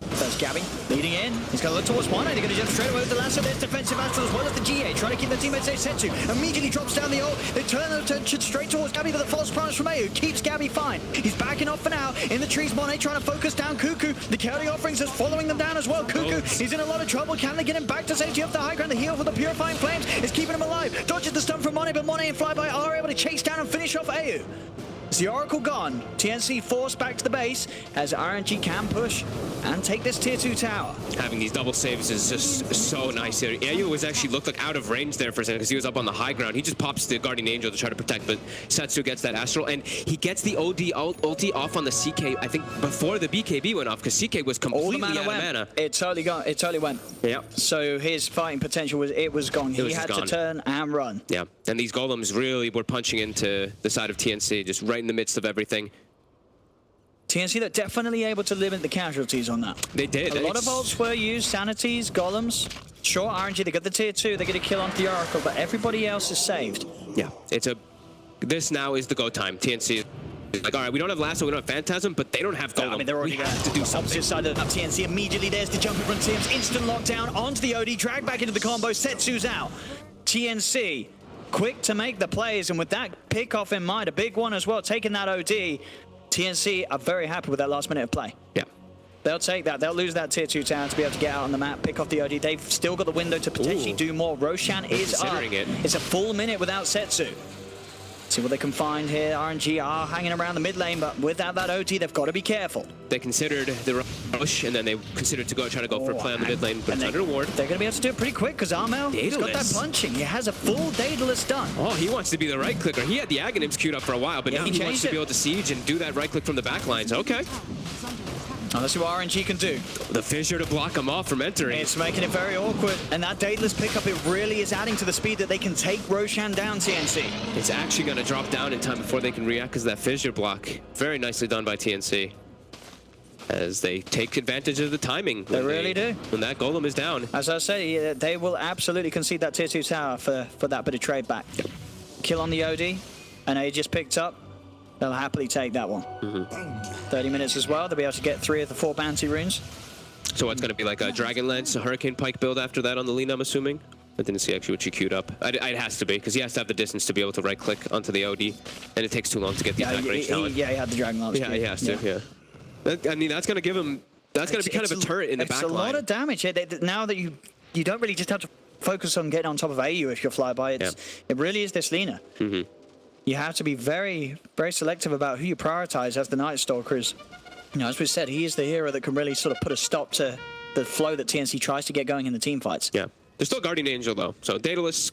There's Gabby leading in. He's going to look towards one, and he's going to jump straight away with the lasso. There's defensive Astral as well as the GA, trying to keep their teammates safe. Setsu immediately drops down the ult. They turn their attention straight towards Gabby, but the false promise from AU keeps Gabby fine. He's backing off for now. In the trees, Monet trying to focus down Cuckoo. The Chaotic Offerings is following them down as well. Cuckoo, he's in a lot of trouble. Can they get him back to safety off the high ground? The heal for the Purifying Flames is keeping him alive. Dodges the stun from Monet, but Monet and Flyby are able to chase down and finish off AU. Is the Oracle gone? TNC forced back to the base as RNG can push and take this tier 2 tower. Having these double saves is just so nice here. AU was actually looked like out of range there for a second because he was up on the high ground. He just pops the Guardian Angel to try to protect, but Setsu gets that Astral, and he gets the OD ulti off on the CK, I think, before the BKB went off, because CK was completely out of mana. It totally went. Yeah. So his fighting potential was gone. He had to turn and run. Yeah, and these golems really were punching into the side of TNC, just right in the midst of everything. TNC, they're definitely able to limit the casualties on that. They did. A lot of ults were used, sanities, golems. Sure, RNG, they got the tier 2, they get a kill onto the Oracle, but everybody else is saved. Yeah, this now is the go time. TNC is like, all right, we don't have Lasso, we don't have Phantasm, but they don't have golem. I mean, they're already we have to do something. Opposite side of the TNC, immediately there's the jumping from Tim's. Instant lockdown onto the OD, drag back into the combo, Setsu's out. TNC, quick to make the plays, and with that pick off in mind, a big one as well, taking that OD. TNC are very happy with that last minute of play. Yeah. They'll take that. They'll lose that tier 2 tower to be able to get out on the map, pick off the OD. They've still got the window to potentially do more. Roshan is up. It's a full minute without Setsu. See what they can find here. RNG are hanging around the mid lane, but without that OT, they've got to be careful. They considered the rush, and then they considered to try to go for a play on the mid lane, but it's under reward. They're going to be able to do it pretty quick, because Armel, he's got that punching. He has a full Daedalus done. Oh, he wants to be the right clicker. He had the Aghanims queued up for a while, but now he wants to be able to siege and do that right click from the back lines. Okay. Now let's see what RNG can do. The fissure to block him off from entering. It's making it very awkward. And that Daedalus pickup, it really is adding to the speed that they can take Roshan down, TNC. It's actually going to drop down in time before they can react because of that fissure block. Very nicely done by TNC. As they take advantage of the timing. They really do. When that golem is down. As I say, they will absolutely concede that tier 2 tower for that bit of trade back. Yep. Kill on the OD, and they just picked up. They'll happily take that one. 30 minutes as well. They'll be able to get 3 of the 4 bounty runes. So what's going to be like a Dragonlance, a Hurricane Pike build after that on the Lina, I'm assuming? I didn't see actually what you queued up. It has to be, because he has to have the distance to be able to right-click onto the OD, and it takes too long to get the attack range down. Yeah, he had the Dragon Lance. Yeah, he has to, yeah. I mean, that's going to give him... That's going to be kind of a turret in the back line. It's a lot of damage. Now that you don't really just have to focus on getting on top of AU if you're flyby. It really is this Lina. You have to be very, very selective about who you prioritize as the Night Stalkers. You know, as we said, he is the hero that can really sort of put a stop to the flow that TNC tries to get going in the team fights. Yeah. There's still Guardian Angel, though. So Daedalus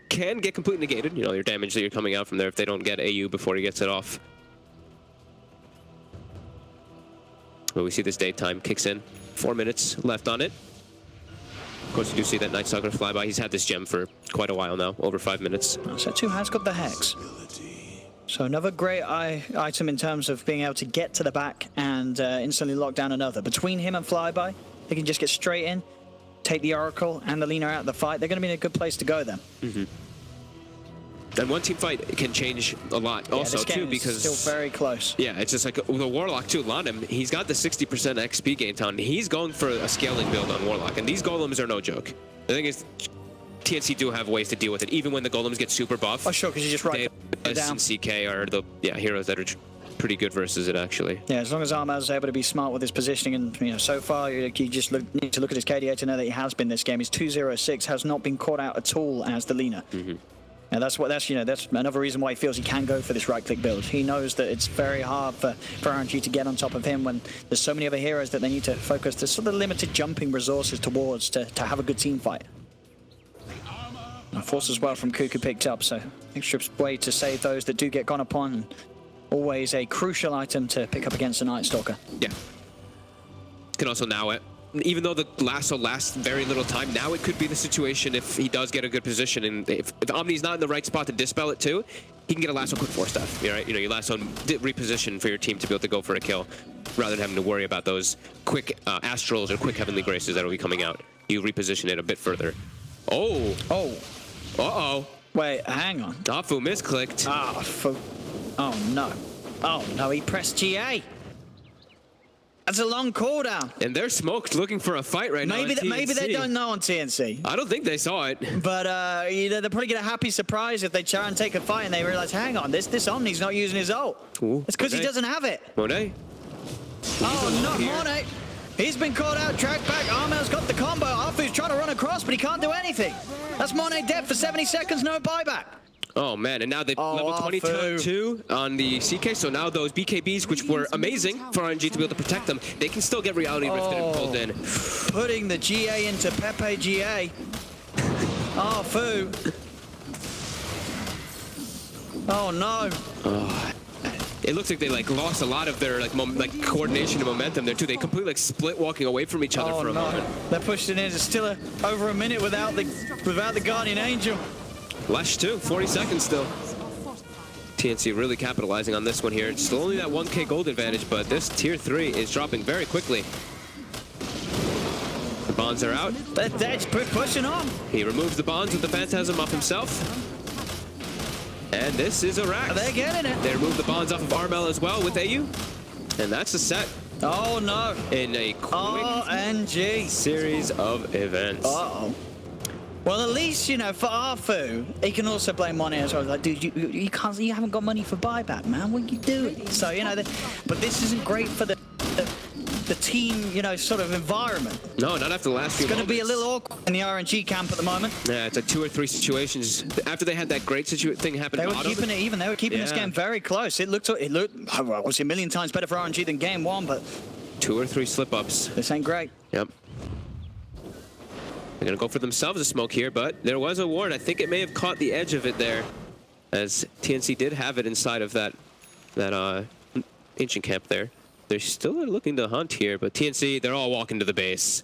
can get completely negated. You know, your damage that you're coming out from there if they don't get AU before he gets it off. But we see this daytime kicks in. 4 minutes left on it. Of course, you do see that Night Stalker flyby. He's had this gem for quite a while now, over 5 minutes. So 2 has got the Hex. So another great item in terms of being able to get to the back and instantly lock down another. Between him and flyby, they can just get straight in, take the Oracle and the Lina out of the fight. They're going to be in a good place to go then. And one team fight can change a lot also, this game too, because... is still very close. Yeah, it's just like the Warlock, too. Lanem, he's got the 60% XP gain ton. He's going for a scaling build on Warlock, and these golems are no joke. The thing is, TNC do have ways to deal with it, even when the golems get super buff. Oh, sure, because you just write it down. And CK are the heroes that are pretty good versus it, actually. Yeah, as long as Armaz is able to be smart with his positioning, and you know, so far you just need to look at his KDA to know that he has been this game. His 206 has not been caught out at all as the Lina. And that's another reason why he feels he can go for this right-click build. He knows that it's very hard for RNG to get on top of him when there's so many other heroes that they need to focus the sort of limited jumping resources towards to have a good team fight. Force as well from Cuckoo picked up, so extra way to save those that do get gone upon. And always a crucial item to pick up against a Night Stalker. Yeah. Can also now even though the lasso lasts very little time, now it could be the situation if he does get a good position, and if Omni's not in the right spot to dispel it too, he can get a lasso quick 4-step, right? You know, you lasso and reposition for your team to be able to go for a kill, rather than having to worry about those quick astrals or quick heavenly graces that will be coming out. You reposition it a bit further. Oh! Oh! Uh-oh! Wait, hang on. Dafu misclicked. Oh no. Oh no, he pressed GA. That's a long cooldown. And they're smoked looking for a fight right now. Maybe they don't know on TNC. I don't think they saw it. But you know, they'll probably get a happy surprise if they try and take a fight and they realize, hang on, this Omni's not using his ult. Ooh, it's because he doesn't have it. Monet. Oh, not Monet. He's been caught out, tracked back. Armel's got the combo. Arfu's trying to run across, but he can't do anything. That's Monet dead for 70 seconds, no buyback. Oh man, and now they level 22 on the CK, so now those BKBs, which were amazing for RNG to be able to protect them, they can still get reality rifted and pulled in. Putting the GA into Pepe GA. Oh, Fu. Oh no. Oh. It looks like they lost a lot of their coordination and momentum there too. They completely split walking away from each other for a moment. They're pushed it in. It's still over a minute without the Guardian Angel. Lesh too, 40 seconds still. TNC really capitalizing on this one here. It's still only that 1k gold advantage, but this tier 3 is dropping very quickly. The bonds are out. That's pushing on. He removes the bonds with the Phantasm off himself. And this is a rack. They're getting it. They remove the bonds off of Armel as well with AU. And that's a set. Oh no. In a quick RNG series of events. Uh-oh. Well, at least, you know, for Arfu, he can also blame money as well. Like, dude, you haven't got money for buyback, man. What are you doing? So, you know, but this isn't great for the team, you know, sort of environment. No, not after the last few It's going to be a little awkward in the RNG camp at the moment. Yeah, it's like 2 or 3 situations. After they had that great thing happen, they were keeping it even. They were keeping this game very close. It looked obviously a million times better for RNG than game 1, but 2 or 3 slip-ups. This ain't great. Yep. They're going to go for themselves a smoke here, but there was a ward. I think it may have caught the edge of it there, as TNC did have it inside of that ancient camp there. They're still looking to hunt here, but TNC, they're all walking to the base.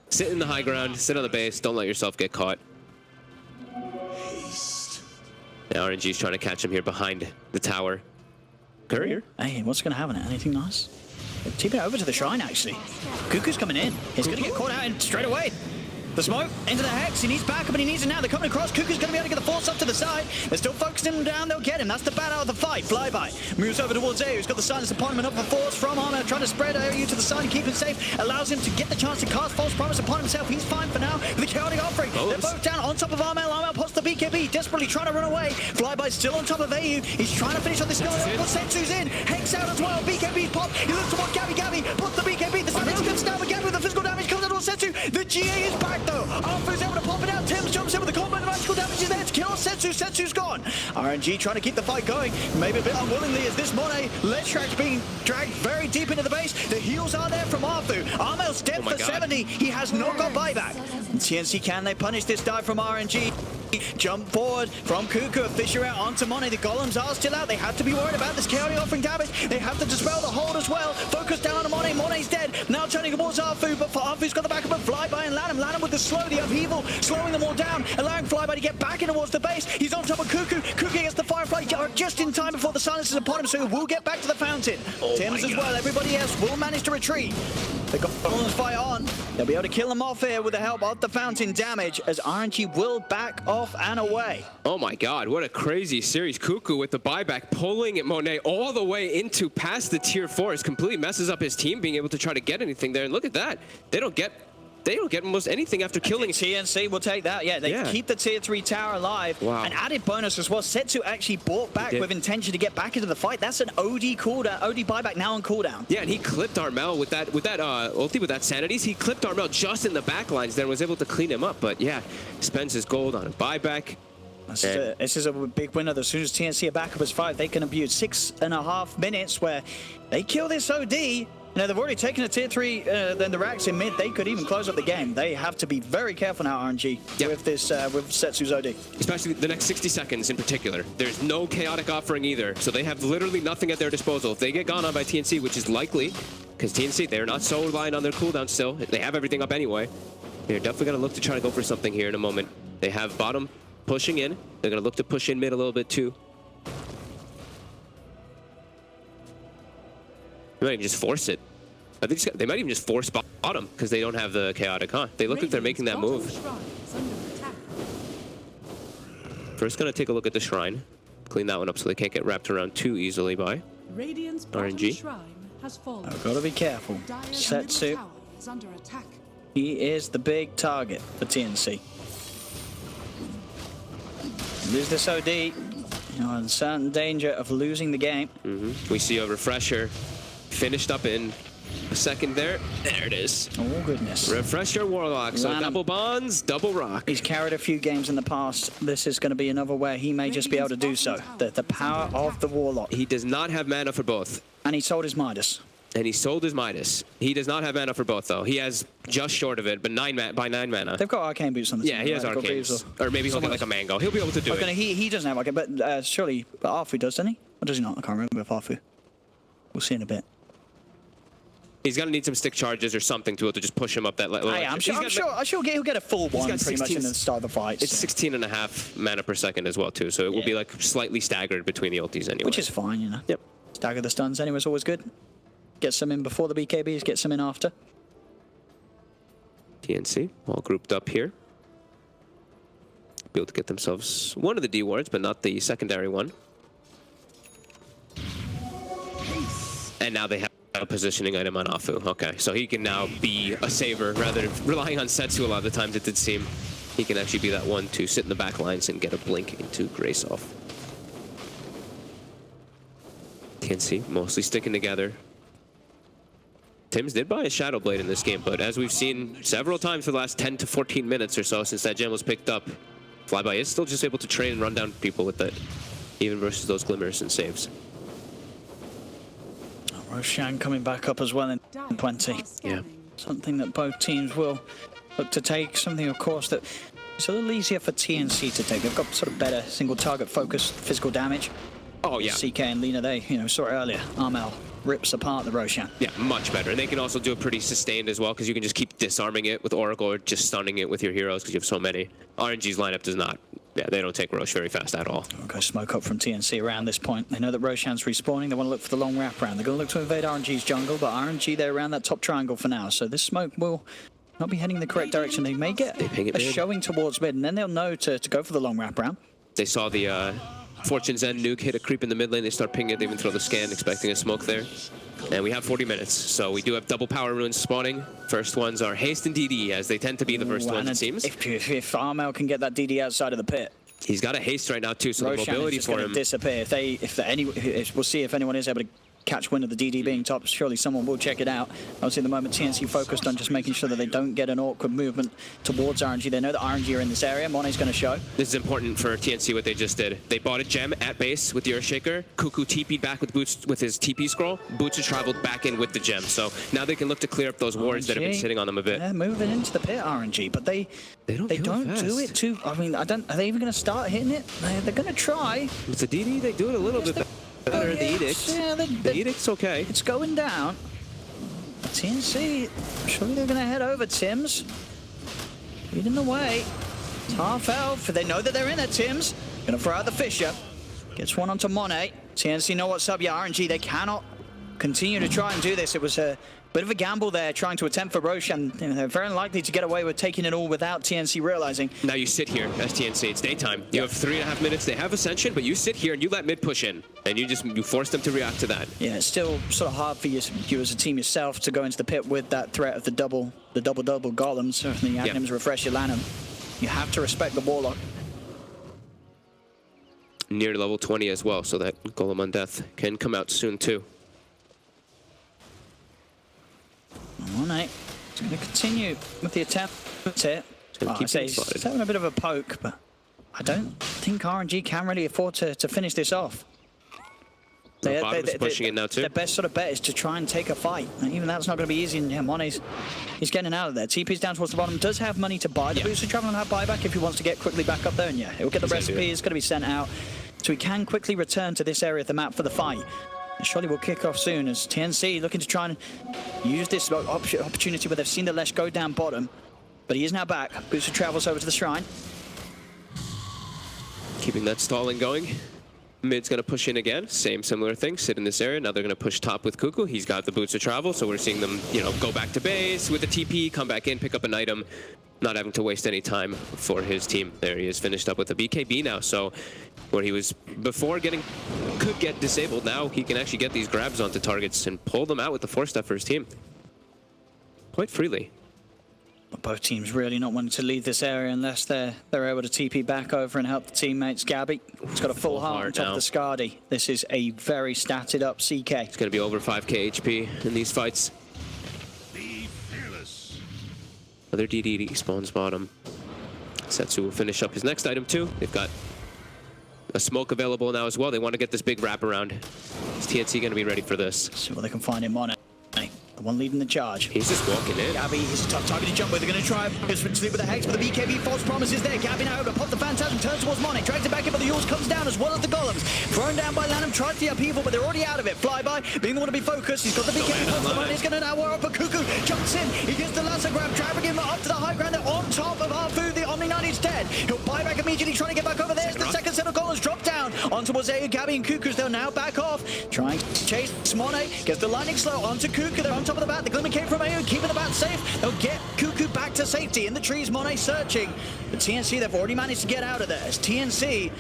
Sit in the high ground, sit on the base, don't let yourself get caught. Haste. Now RNG's trying to catch him here behind the tower. Courier? Hey, what's going to happen? Anything nice? Tipping it over to the shrine, actually. Cuckoo's coming in. He's going to get caught out and straight away. The smoke into the hex. He needs backup, and he needs it now. They're coming across. Cuckoo's going to be able to get the force up to the side. They're still focusing him down. They'll get him. That's the bad out of the fight. Flyby moves over towards AU. He's got the silence upon him. Enough of force from Armel, trying to spread AU to the side and keep him safe. Allows him to get the chance to cast false promise upon himself. He's fine for now with the chaotic offering. They're both down on top of Armel. Armel pops the BKB, desperately trying to run away. Flyby's still on top of AU. He's trying to finish on this guy. Sensu's in. Hex out as well. BKB's popped. He looks towards Gabby. Gabby puts the BKB. The silence comes down, but Gabby with the physical damage comes out on Sensu. The GA is back though. Alpha's able to pop it out. Tim's jumps in with the combo. The magical damage is there to kill Sensu. Sensu's gone. RNG trying to keep the fight going. Maybe a bit unwillingly as this Monet ledge track's being dragged very deep into the base. The heals are there from Arthur. Armel's dead for 70. He has not got buyback. TNC, can they punish this dive from RNG? Jump forward from Cuckoo, Fisher out onto Monet. The golems are still out. They have to be worried about this chaotic offering damage. They have to dispel the hold as well. Focus down on Monet. Monet's dead. Now turning towards Arfu, but Arfu's got the backup of Flyby and Lanham. Lanham with the slow, the upheaval, slowing them all down, allowing Flyby to get back in towards the base. He's on top of Cuckoo. Cuckoo gets the Firefly just in time before the silence is upon him, so he will get back to the fountain. Tim's as well. Everybody else will manage to retreat. The golems fight on. They'll be able to kill them off here with the help of the fountain damage as RNG will back off and away. Oh my god, what a crazy series. Cuckoo with the buyback, pulling at Monet all the way into past the tier 4. Completely messes up his team being able to try to get anything there. And look at that. They don't get almost anything after killing. TNC will take that. Yeah, they keep the tier 3 tower alive. Wow. An added bonus as well. Setsu actually bought back with intention to get back into the fight. That's an OD cooldown, OD buyback now on cooldown. Yeah, and he clipped Armel with that ulti, with that sanities. He clipped Armel just in the back lines, then was able to clean him up. But yeah, spends his gold on a buyback. This is a big winner. As soon as TNC are back up as 5, they can abuse 6.5 minutes where they kill this OD. You know, they've already taken a tier 3, then the racks in mid. They could even close up the game. They have to be very careful now, RNG, with this, with Setsu's OD. Especially the next 60 seconds in particular. There's no chaotic offering either, so they have literally nothing at their disposal. If they get gone on by TNC, which is likely, because TNC, they're not so reliant on their cooldown still. They have everything up anyway. They're definitely going to look to try to go for something here in a moment. They have bottom pushing in. They're going to look to push in mid a little bit too. They might even just force it. I think they might even just force bottom because they don't have the chaotic, huh? They look like they're making that move. First, gonna take a look at the shrine, clean that one up so they can't get wrapped around too easily by RNG. I've got to be careful. Setsu, he is the big target for TNC. Lose this OD, you know, in certain danger of losing the game. We see a refresher finished up in a second there. There it is. Oh, goodness. Refresher Warlock. So double bonds, double rock. He's carried a few games in the past. This is going to be another where he may just be able to do so. The power of the Warlock. He does not have mana for both. And he sold his Midas. And he sold his Midas. He does not have mana for both, though. He has just short of it, but 9 mana. They've got arcane boots on the team. Yeah, he has arcanes. Or maybe he'll get like a mango. He'll be able to do it. He doesn't have arcane, but surely Arfu does, doesn't he? Or does he not? I can't remember if Arfu. We'll see in a bit. He's going to need some stick charges or something to be able to just push him up that level. I'm sure he'll get a full one pretty much in the start of the fight. It's 16.5 mana per second as well, too. So it will be like slightly staggered between the ultis anyway. Which is fine, you know. Yep. Stagger the stuns anyway is always good. Get some in before the BKBs, get some in after. TNC all grouped up here. Be able to get themselves one of the D wards, but not the secondary one. And now they have a positioning item on Afu. Okay, so he can now be a saver rather than relying on Setsu a lot of the times, it did seem. He can actually be that one to sit in the back lines and get a blink into Grace off. TNC mostly sticking together. Tims did buy a Shadow Blade in this game, but as we've seen several times for the last 10 to 14 minutes or so since that gem was picked up, Flyby is still just able to train and run down people with it, even versus those glimmers and saves. Roshan coming back up as well in 20. Yeah. Something that both teams will look to take. Something, of course, that is a little easier for TNC to take. They've got sort of better single target focused physical damage. Oh, yeah. CK and Lina, they, saw it earlier. Armel rips apart the Roshan. Yeah, much better. And they can also do it pretty sustained as well, because you can just keep disarming it with Oracle or just stunning it with your heroes, because you have so many. RNG's lineup does not. Yeah, they don't take Rosh very fast at all. Okay, smoke up from TNC around this point. They know that Roshan's respawning. They want to look for the long wraparound. They're going to look to invade RNG's jungle, but RNG, they're around that top triangle for now. So this smoke will not be heading in the correct direction. They may get a showing towards mid, and then they'll know to go for the long wraparound. They saw the Fortune's End nuke hit a creep in the mid lane. They start pinging it. They even throw the scan, expecting a smoke there. And we have 40 minutes, so we do have double power runes spawning. First ones are Haste and DD, as they tend to be the first ones, it seems. If Armel can get that DD outside of the pit. He's got a haste right now, too, so Roshan the mobility is just for going him. to disappear. We'll see if anyone is able to catch wind of the DD being top. Surely someone will check it out. Obviously, at the moment, TNC focused on just making sure that they don't get an awkward movement towards RNG. They know that RNG are in this area. Mone's going to show. This is important for TNC, what they just did. They bought a gem at base with the Earthshaker. Cuckoo TP'd back with Boots with his TP scroll. Boots has traveled back in with the gem. So now they can look to clear up those wards that have been sitting on them a bit. They're moving into the pit, RNG, but they don't do it too. I mean, are they even going to start hitting it? They're going to try. With the DD, they do it a little bit better. The Edict. Yeah, the Edict's okay. It's going down. TNC, surely they're going to head over, Tims. Leading the way. It's half elf. They know that they're in there, Tims. Going to throw out the Fisher. Gets one onto Monet. TNC know what's up. Yeah, RNG, they cannot continue to try and do this. It was a bit of a gamble there, trying to attempt for Roshan. They're very unlikely to get away with taking it all without TNC realizing. Now you sit here as TNC. It's daytime. You have 3.5 minutes. They have Ascension, but you sit here and you let mid push in, and you force them to react to that. Yeah, it's still sort of hard for you as a team yourself to go into the pit with that threat of the double golems. Certainly, Aghanim's refresh your Lanham. You have to respect the Warlock. Near level 20 as well, so that Golem on Death can come out soon too. Monet is going to continue with the attempt here. He's having a bit of a poke, but I don't think RNG can really afford to finish this off. They're pushing it now too. Their best sort of bet is to try and take a fight, and even that's not going to be easy. And yeah, Monet's he's getting out of there. TP's down towards the bottom. Does have money to buy the boost of travel and have buyback if he wants to get quickly back up there. And yeah, he'll get the recipe. It's going to be sent out, so he can quickly return to this area of the map for the fight. Surely will kick off soon as TNC looking to try and use this opportunity where they've seen the Lesh go down bottom. But he is now back. Booster travels over to the shrine. Keeping that stalling going. Mid's going to push in again. Similar thing. Sit in this area. Now they're going to push top with Cuckoo. He's got the boots of travel, so we're seeing them, go back to base with the TP, come back in, pick up an item, not having to waste any time for his team. There he is, finished up with a BKB now. So where he was before could get disabled, now he can actually get these grabs onto targets and pull them out with the 4-step for his team quite freely. Both teams really not wanting to leave this area unless they're able to TP back over and help the teammates. Gabby, he's got a full heart on top of the Scardy. This is a very statted up CK. It's going to be over 5k HP in these fights. Be fearless. Another DD spawns bottom. Setsu will finish up his next item too. They've got a smoke available now as well. They want to get this big wraparound. Is TNC going to be ready for this? See what they can find in Monet. The one leading the charge. He's just walking in. Gabby is a tough target to jump with. They're going to try to sleep with the Hex, but the BKB false promises there. Gabby now able to pop the Phantasm, turns towards Monet, drags it back in, but the Yules comes down as well as the Golems. Thrown down by Lanham, tries the upheaval, but they're already out of it. Flyby, being the one to be focused. He's got the BKB false, Monet is going to now war up, but Cuckoo jumps in. He gets the lasso grab, dragging him up to the high ground. They're on top of Arfu. The Omni Knight is dead. He'll buy back immediately, trying to get back over there. The second set of Golems drop down onto Wazeu, Gabby and Cuckoo's. They'll now back off, trying to chase Monet. Gets the lightning slow onto Cuckoo. They're on top of the bat. The Glimmer came from AU, keeping the bat safe. They'll get Cuckoo back to safety. In the trees, Monet searching. But TNC, they've already managed to get out of there. As TNC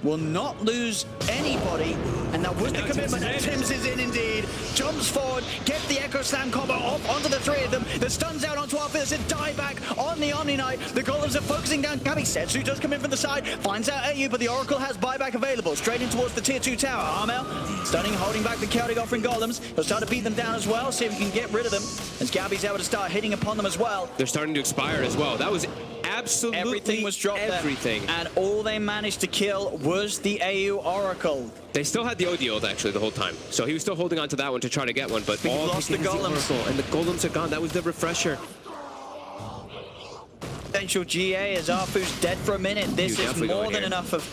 will not lose anybody, and that was the commitment. Tims is in indeed. Jumps forward, gets the Echo Slam combo off onto the three of them. The stun's out onto our There's a die back on the Omni Knight. The Golems are focusing down. Gabby Setsu does come in from the side, finds out AU, but the Oracle has buyback available. Straight in towards the tier 2 tower. Armel stunning, holding back the chaotic offering Golems. He'll start to beat them down as well, see if he can get rid of them, as Gabby's able to start hitting upon them as well. They're starting to expire as well. That was absolutely everything was dropped everything. There. And all they managed to kill was the AU Oracle. They still had the OD actually the whole time, so he was still holding on to that one to try to get one, but all lost the Golems. And the Golems are gone. That was the refresher. Potential GA as Arfu's dead for a minute. This is more than enough of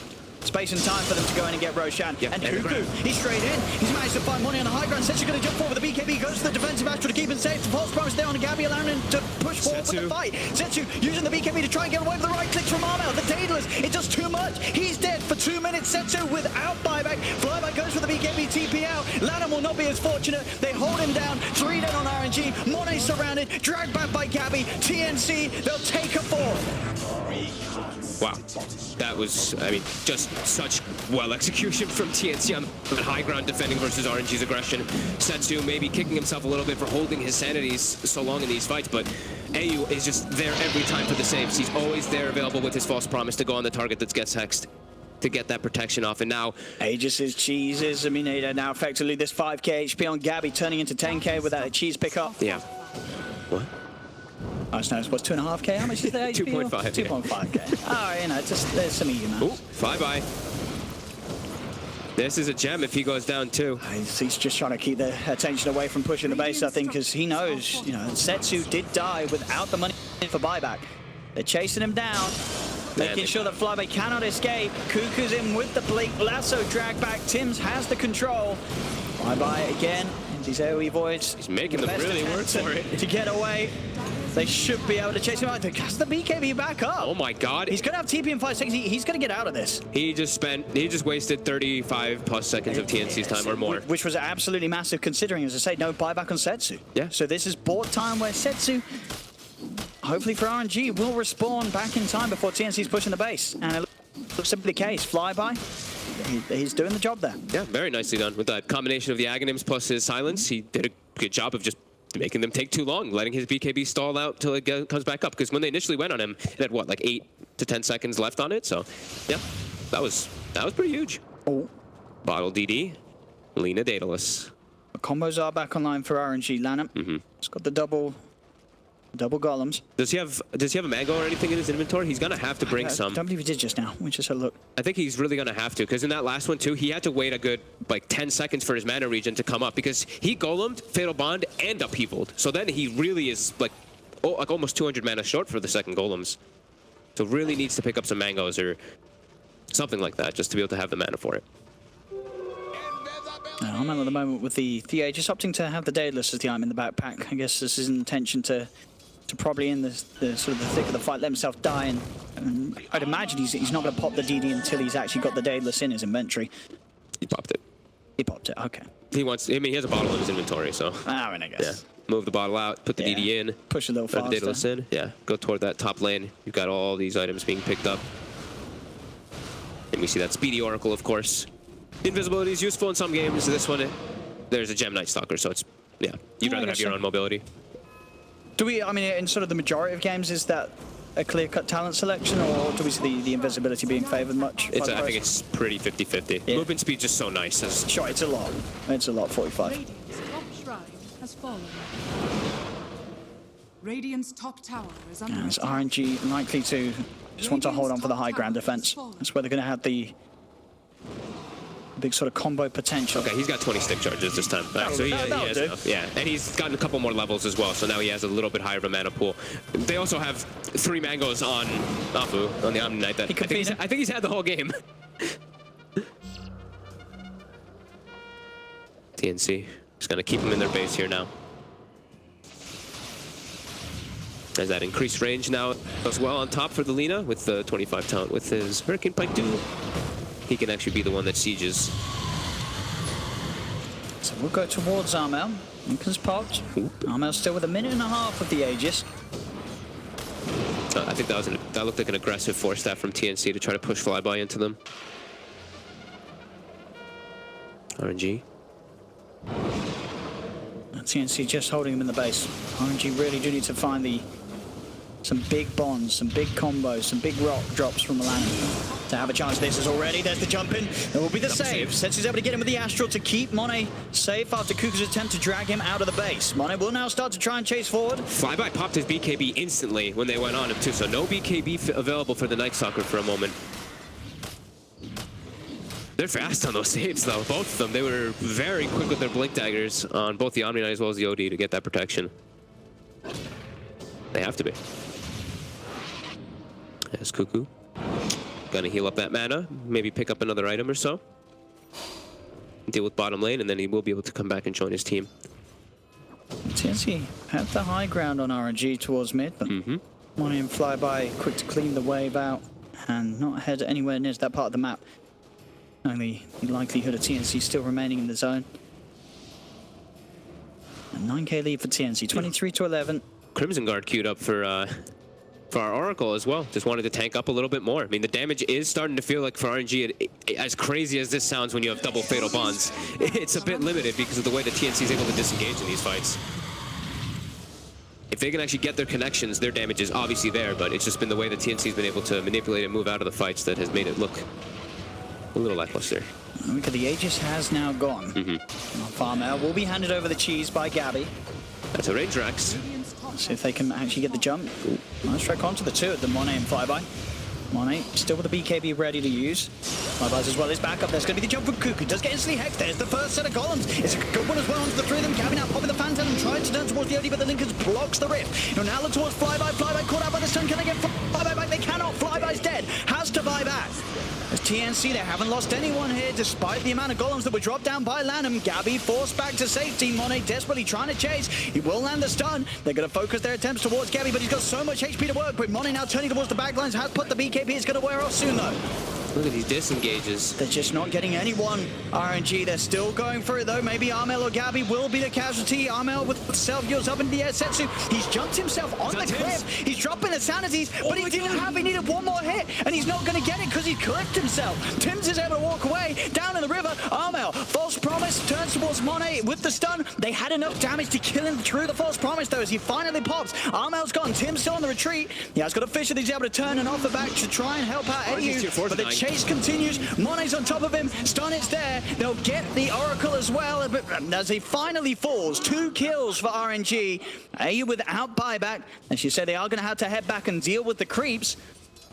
Space and time for them to go in and get Roshan. Yeah, and and the Cuckoo, grab. he's straight in. He's managed to find money on the high ground. Setsu's going to jump forward with the BKB. Goes to the defensive Astral to keep him safe. The false promise there on the Gabby, allowing him to push forward with the fight. Setsu using the BKB to try and get away with the right clicks from Armel. The Daedalus, it does too much. He's dead for 2 minutes. Setsu without buyback. Flyback goes for the BKB TP out. Lanham will not be as fortunate. They hold him down. 3 dead on RNG. Monet surrounded. Dragged back by Gabby. TNC, they'll take a 4. Wow, that was, I mean, just such well execution from TNC on the high ground defending versus RNG's aggression. Setsu maybe kicking himself a little bit for holding his sanities so long in these fights, but AU is just there every time for the saves. He's always there available with his false promise to go on the target that gets hexed to get that protection off. And now Aegis' cheeses. I mean, now effectively this 5k HP on Gabby turning into 10k with that cheese pickup. yeah. What? I was what's 2.5k? How much is that? 2.5, yeah. 2.5k. Oh, you know, just there's some easy maths. Ooh, flyby. This is a gem if he goes down too. He's just trying to keep the attention away from pushing the base, I think, because he knows, you know, Setsu did die without the money for buyback. They're chasing him down, making sure that Flyby cannot escape. Cuckoo's in with the Blink Lasso drag back. Tims has the control. Flyby again, into his AoE voids. He's making them really work for it. To get away. They should be able to chase him out. Cast the BKB back up. Oh my god. He's going to have TP in 5 seconds. He's going to get out of this. He just wasted 35+ seconds of TNC's time or more. Which was absolutely massive considering, as I say, no buyback on Setsu. Yeah. So this is board time where Setsu, hopefully for RNG, will respawn back in time before TNC's pushing the base. And it looks simply the case. Flyby, he's doing the job there. Yeah, very nicely done. With that combination of the Aghanims plus his silence, he did a good job of just making them take too long, letting his BKB stall out till it comes back up. Because when they initially went on him, it had what, like 8 to 10 seconds left on it. So, yeah, that was pretty huge. Oh. Bottle DD, Lena Daedalus. The combos are back online for RNG. Lanham. It's got the double golems. Does he have a mango or anything in his inventory? He's gonna have to bring some. I don't believe he did just now. We just had a look. I think he's really gonna have to, because in that last one too, he had to wait a good like 10 seconds for his mana regen to come up, because he golemed, Fatal Bond, and upheavaled. So then he really is like almost 200 mana short for the second golems. So really needs to pick up some mangoes or something like that just to be able to have the mana for it. I'm at the moment with the Thea just opting to have the Daedalus as the item in the backpack. I guess this is an intention to probably in the sort of the thick of the fight let himself die, and I'd imagine he's not going to pop the DD until he's actually got the Daedalus in his inventory. He popped it. He popped it, okay. He has a bottle in his inventory, so. I mean, I guess. Yeah. Move the bottle out, put the DD in. Push a little Put faster. the Daedalus in. Yeah, go toward that top lane. You've got all these items being picked up. And we see that Speedy Oracle, of course. Invisibility is useful in some games. This one, there's a Gem Night Stalker, so it's, yeah. You'd rather have your own mobility. Do we, I mean, in sort of the majority of games, is that a clear-cut talent selection, or do we see the invisibility being favored much? I think it's pretty 50-50. Yeah. Movement speed just so nice. Sure, it's a lot. It's a lot, 45. Radiant's top shrine has fallen. Radiant's top tower is under And it's attack. RNG likely to just want to hold on for the high ground defense. That's where they're going to have the big sort of combo potential. Okay, he's got 20 stick charges this time. So he that'll has do. enough. Yeah, and he's gotten a couple more levels as well, so now he has a little bit higher of a mana pool. They also have 3 mangoes on Afu, on the Omni Knight. That I think he's had the whole game. TNC is going to keep him in their base here now. Has that increased range now as well on top for the Lina with the 25 talent with his Hurricane Pike duel. He can actually be the one that sieges. So we'll go towards Armel. Lincoln's popped. Armel's still with a minute and a half of the Aegis. I think that looked like an aggressive force staff from TNC to try to push Flyby into them. RNG. TNC just holding him in the base. RNG really do need to find some big bonds, some big combos, some big rock drops from Milano to have a chance. This is already, there's the jump in. It will be the save. Setsu's able to get him with the Astral to keep Monet safe after Cuckoo's attempt to drag him out of the base. Monet will now start to try and chase forward. Flyby popped his BKB instantly when they went on him too, so no BKB available for the Night Stalker for a moment. They're fast on those saves though, both of them. They were very quick with their blink daggers on both the Omni Knight as well as the OD to get that protection. They have to be. Yes, Cuckoo. Gonna heal up that mana, maybe pick up another item or so. Deal with bottom lane, and then he will be able to come back and join his team. TNC had the high ground on RNG towards mid, but Money and Flyby quick to clean the wave out and not head anywhere near that part of the map. Only the likelihood of TNC still remaining in the zone. A 9k lead for TNC, 23 to 11. Crimson Guard queued up for our Oracle as well. Just wanted to tank up a little bit more. I mean, the damage is starting to feel like for RNG, as crazy as this sounds when you have double Fatal Bonds, it's a bit limited because of the way that TNC is able to disengage in these fights. If they can actually get their connections, their damage is obviously there, but it's just been the way that TNC's been able to manipulate and move out of the fights that has made it look a little lackluster. Look at the Aegis has now gone. Farmer will be handed over the cheese by Gabby. That's a range Rex. See if they can actually get the jump. Nice track onto the two of them, Monet and Flyby. Monet still with the BKB ready to use. Flyby's as well is back up. There's going to be the jump from Cuckoo. Does get instantly hexed. There's the first set of columns. It's a good one as well onto the three of them. Gabby now popping the Phantom and trying to turn towards the OD, but the Linkers blocks the rift. He'll now look towards Flyby. Flyby caught out by the stun. Can they get Flyby back? They cannot. Flyby's dead. Has to buy back. As TNC, they haven't lost anyone here despite the amount of golems that were dropped down by Lanham. Gabby forced back to safety. Monet desperately trying to chase. He will land the stun. They're going to focus their attempts towards Gabby, but he's got so much HP to work with. Monet now turning towards the backlines. Has put the BKB. It's going to wear off soon, though. Look at these disengages. They're just not getting anyone. RNG, they're still going for it, though. Maybe Armel or Gabby will be the casualty. Armel with self-heals up in the air. Setsu, he's jumped himself on the cliff. He's dropping the sanities, but he didn't have. He needed one more hit, and he's not going to get it because he clipped himself. Tim's is able to walk away. Down in the river, Armel, false promise, turns towards Monet with the stun. They had enough damage to kill him through the false promise, though, as he finally pops. Armel's gone. Tim's still on the retreat. He has got a Fisher that he's able to turn and offer back to try and help out AU, but the chase continues. Monet's on top of him. Stun is there. They'll get the Oracle as well, but as he finally falls, 2 kills for RNG. AU without buyback. As you said, they are going to have to head back and deal with the creeps.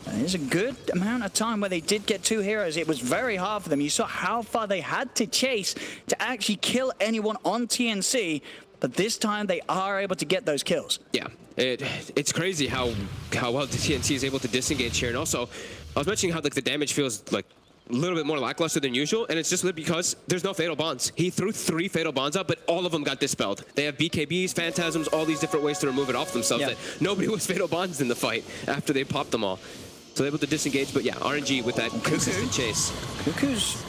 There's a good amount of time where they did get 2 heroes. It was very hard for them. You saw how far they had to chase to actually kill anyone on TNC, but this time they are able to get those kills. Yeah, it's crazy how well the TNC is able to disengage here. And also, I was mentioning how like the damage feels like a little bit more lackluster than usual, and it's just because there's no Fatal Bonds. He threw 3 Fatal Bonds up, but all of them got dispelled. They have BKBs, Phantasms, all these different ways to remove it off themselves. That nobody was Fatal Bonds in the fight after they popped them all. So they're able to disengage, but yeah, RNG with that consistent chase. Cuckoo's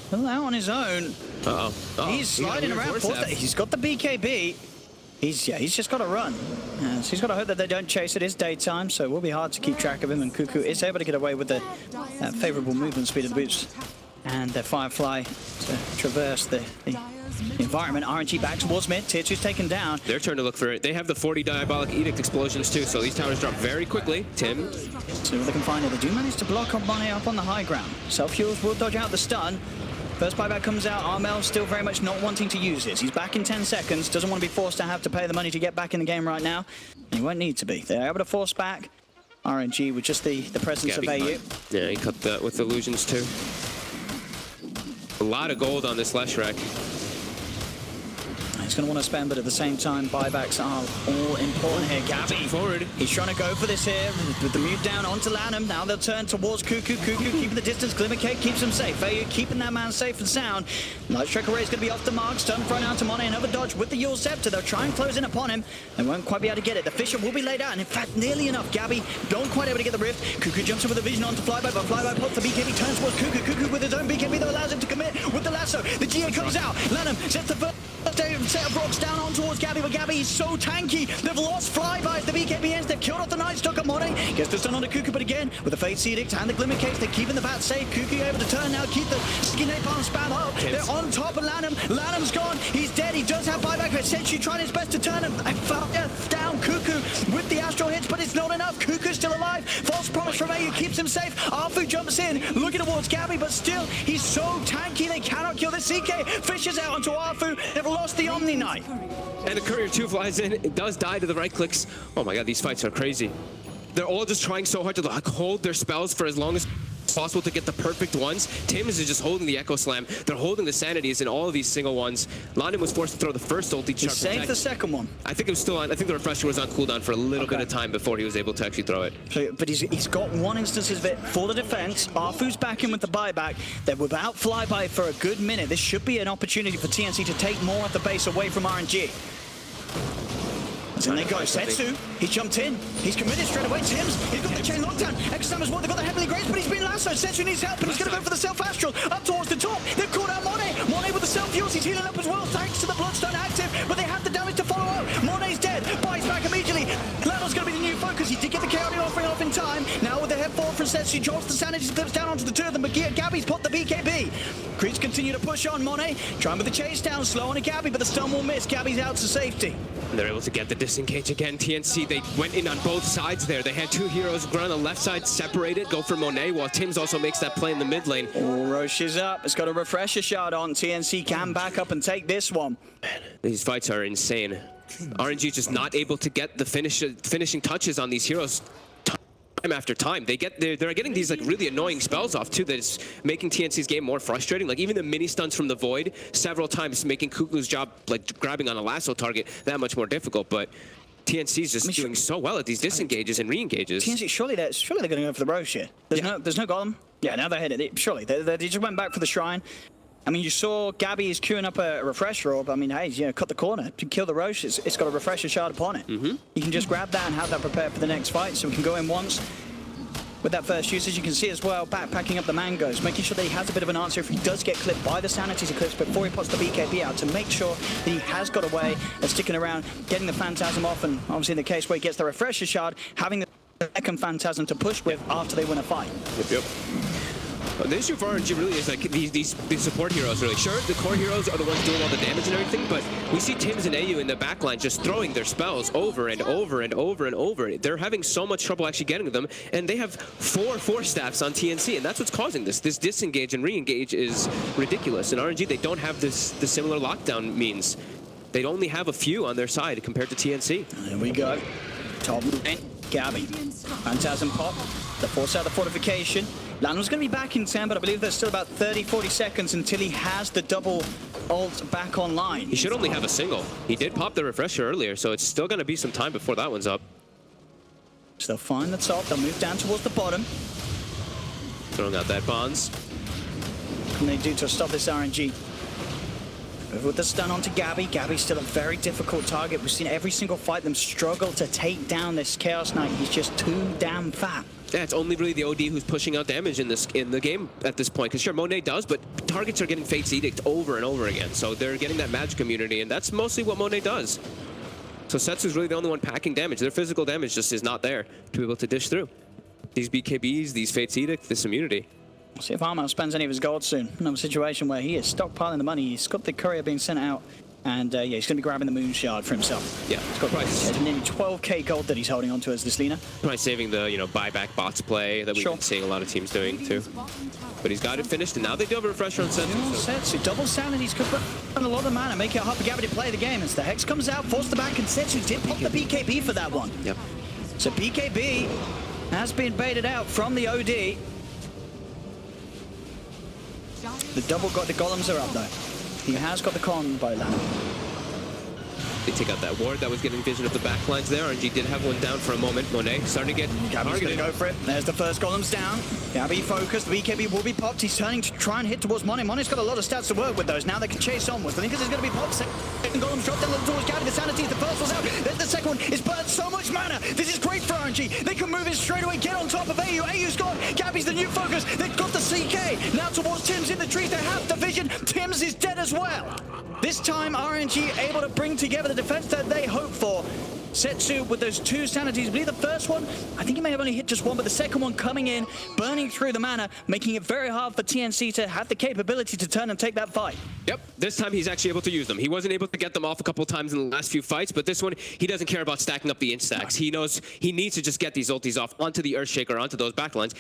still out on his own. He's sliding around. He's got the BKB. He's just got to run. So he's got to hope that they don't chase. It is daytime, so it will be hard to keep track of him. And Cuckoo is able to get away with the favorable movement speed of the boots and their Firefly to traverse the environment. RNG back towards mid. Tier 2's taken down. Their turn to look for it. They have the 40 Diabolic Edict explosions too, so these towers drop very quickly. Tim. See what they can find here. They do manage to block on Monet up on the high ground. Self-heals will dodge out the stun. First buyback comes out. Armel still very much not wanting to use this. He's back in 10 seconds. Doesn't want to be forced to have to pay the money to get back in the game right now. He won't need to be. They're able to force back. RNG with just the presence of AU. Yeah, he cut that with illusions too. A lot of gold on this Leshrac. He's going to want to spend, but at the same time, buybacks are all important here. Gabby forward. He's trying to go for this here with the mute down onto Lanham. Now they'll turn towards Cuckoo. Cuckoo keeping the distance. Glimmer Cake keeps him safe. AU keeping that man safe and sound. Lightstrike Array is going to be off the mark. Stun thrown out to Monet. Another dodge with the Yule Scepter. They'll try and close in upon him. They won't quite be able to get it. The Fisher will be laid out, and in fact, nearly enough. Gabby don't quite able to get the rift. Cuckoo jumps in with a vision onto Flyby, but Flyby pops the BKB, turns towards Cuckoo. Cuckoo with his own BKB that allows him to commit with the lasso. The GA comes out. Lanham sets the first set of rocks down on towards Gabby, but Gabby is so tanky. They've lost Flyby as the BKB ends. They've killed off the Night Stalker. Monet gets the stun on the Cuckoo, but again, with the Fate's Edict and the Glimmer Case, they're keeping the bat safe. Cuckoo able to turn now, keep the Skin Napalm spam up. They're on top of Lanham. Lanham's gone. He's dead. He does have buyback, but Senshi trying his best to turn him. And down Cuckoo with the Astral hits, but it's not enough. Cuckoo's still alive. False promise from AU keeps him safe. Arfu jumps in, looking towards Gabby, but still, he's so tanky they cannot kill the CK. Fishes out onto Arfu. They've lost the Omni Knight. And the Courier 2 flies in. It does die to the right clicks. Oh my god, these fights are crazy. They're all just trying so hard to like hold their spells for as long as possible to get the perfect ones. Tims is just holding the Echo Slam. They're holding the Sanities in all of these single ones. London was forced to throw the first ulti. He saved the second one. I think it was still on. I think the refresher was on cooldown for a little bit of time before he was able to actually throw it. But he's got one instance of it for the defense. Arfu's back in with the buyback. They're without flyby for a good minute. This should be an opportunity for TNC to take more of the base away from RNG. And they go. Setsu, he jumped in. He's committed straight away. Tims, he's got the chain lockdown. Exam as well. They've got the heavily grazed, but he's been lassoed. Setsu needs help, and he's going to go for the self-astral. Up towards the top. They've called out Monet. Monet with the self-fuels. He's healing up as well, thanks to the Bloodstone active, but they have the damage to follow up. Monet's dead. Buys back immediately. Lano's going to be the new focus. He did get the chaotic offering off in time. Now with the head forward from Setsu, drops the sanity, flips down onto the two of them. But Gabby's put the BKB. Creeps continue to push on Monet. Trying with the chase down, slow on a Gabby, but the stun will miss. Gabby's out to safety. And they're able to get the disengage again. TNC, they went in on both sides there. They had two heroes run on the left side separated, go for Monet, while Tims also makes that play in the mid lane. Oh, Roche is up. It's got a refresher shot on. TNC can back up and take this one. Man, these fights are insane. RNG just not able to get the finishing touches on these heroes time after time. They're getting these like really annoying spells off too that's making TNC's game more frustrating. Like even the mini stuns from the Void several times making Kuku's job like grabbing on a lasso target that much more difficult. But TNC's just doing so well at these disengages and re-engages. TNC, surely they're going to go for the Roche here. There's no golem. Yeah, now they're hit it. Surely they just went back for the shrine. I mean, you saw Gabby is queuing up a refresher orb. I mean, hey, you know, cut the corner to kill the Roche. It's got a refresher shard upon it. You can just grab that and have that prepared for the next fight. So we can go in once with that first use. As you can see as well, backpacking up the mangoes, making sure that he has a bit of an answer if he does get clipped by the Sanity's Eclipse before he puts the BKB out, to make sure that he has got a way of sticking around, getting the Phantasm off, and obviously in the case where he gets the refresher shard, having the second Phantasm to push with after they win a fight. Yep. The issue for RNG really is like these support heroes really. Sure, the core heroes are the ones doing all the damage and everything, but we see Tims and AU in the backline just throwing their spells over and over and over and over. They're having so much trouble actually getting them, and they have four staffs on TNC, and that's what's causing this. This disengage and re-engage is ridiculous. In RNG, they don't have the similar lockdown means. They only have a few on their side compared to TNC. There we go. Top lane, Gabby. Phantasm pop. The force out the fortification. Lano's going to be back in 10, but I believe there's still about 30-40 seconds until he has the double ult back online. He should only have a single. He did pop the refresher earlier, so it's still going to be some time before that one's up. So they'll find the top. They'll move down towards the bottom. Throwing out that bonds. What can they do to stop this RNG? With the stun onto Gabby. Gabby's still a very difficult target. We've seen every single fight them struggle to take down this Chaos Knight. He's just too damn fat. Yeah, it's only really the OD who's pushing out damage in the game at this point. Because sure, Monet does, but targets are getting Fate's Edict over and over again. So they're getting that magic immunity, and that's mostly what Monet does. So Setsu's really the only one packing damage. Their physical damage just is not there to be able to dish through. These BKBs, these Fate's Edict, this immunity. We'll see if Armel spends any of his gold soon. Another situation where he is stockpiling the money. He's got the courier being sent out. And yeah, he's going to be grabbing the moon shard for himself. Yeah, he's got nearly 12k gold that he's holding onto as this Lina. Probably saving the buyback bots play that we've been seeing a lot of teams doing too. But he's got it finished, and now they do have a refresher on Setsu. Setsu, double sanities could put a lot of mana, make it hard for Gabby to play the game. As the Hex comes out, force the back, and Setsu did pop the BKB for that one. Yep. So BKB has been baited out from the OD. The double got the golems are up though. He has got the con by land. They take out that ward that was getting vision of the backlines there. RNG did have one down for a moment. Monet starting to get Gabby's going to go for it. There's the first golems down. Gabby focused. The BKB will be popped. He's turning to try and hit towards Monet. Monet's got a lot of stats to work with those. Now they can chase onwards. I think this is going to be popped. Second golems drop down towards Gabby. The sanity. The first one's out. There's the second one. It's burned so much mana. This is great for RNG. They can move in straight away. Get on top of AU. AU's gone. Gabby's the new focus. They've got the CK. Now towards Tims in the trees. They have the vision. Tims is dead as well. This time RNG able to bring together the defense that they hope for. Setsu with those two sanities. I believe the first one, I think he may have only hit just one, but the second one coming in, burning through the mana, making it very hard for TNC to have the capability to turn and take that fight. Yep, this time he's actually able to use them. He wasn't able to get them off a couple of times in the last few fights, but this one, he doesn't care about stacking up the instacks. He knows he needs to just get these ultis off onto the Earthshaker, onto those backlines.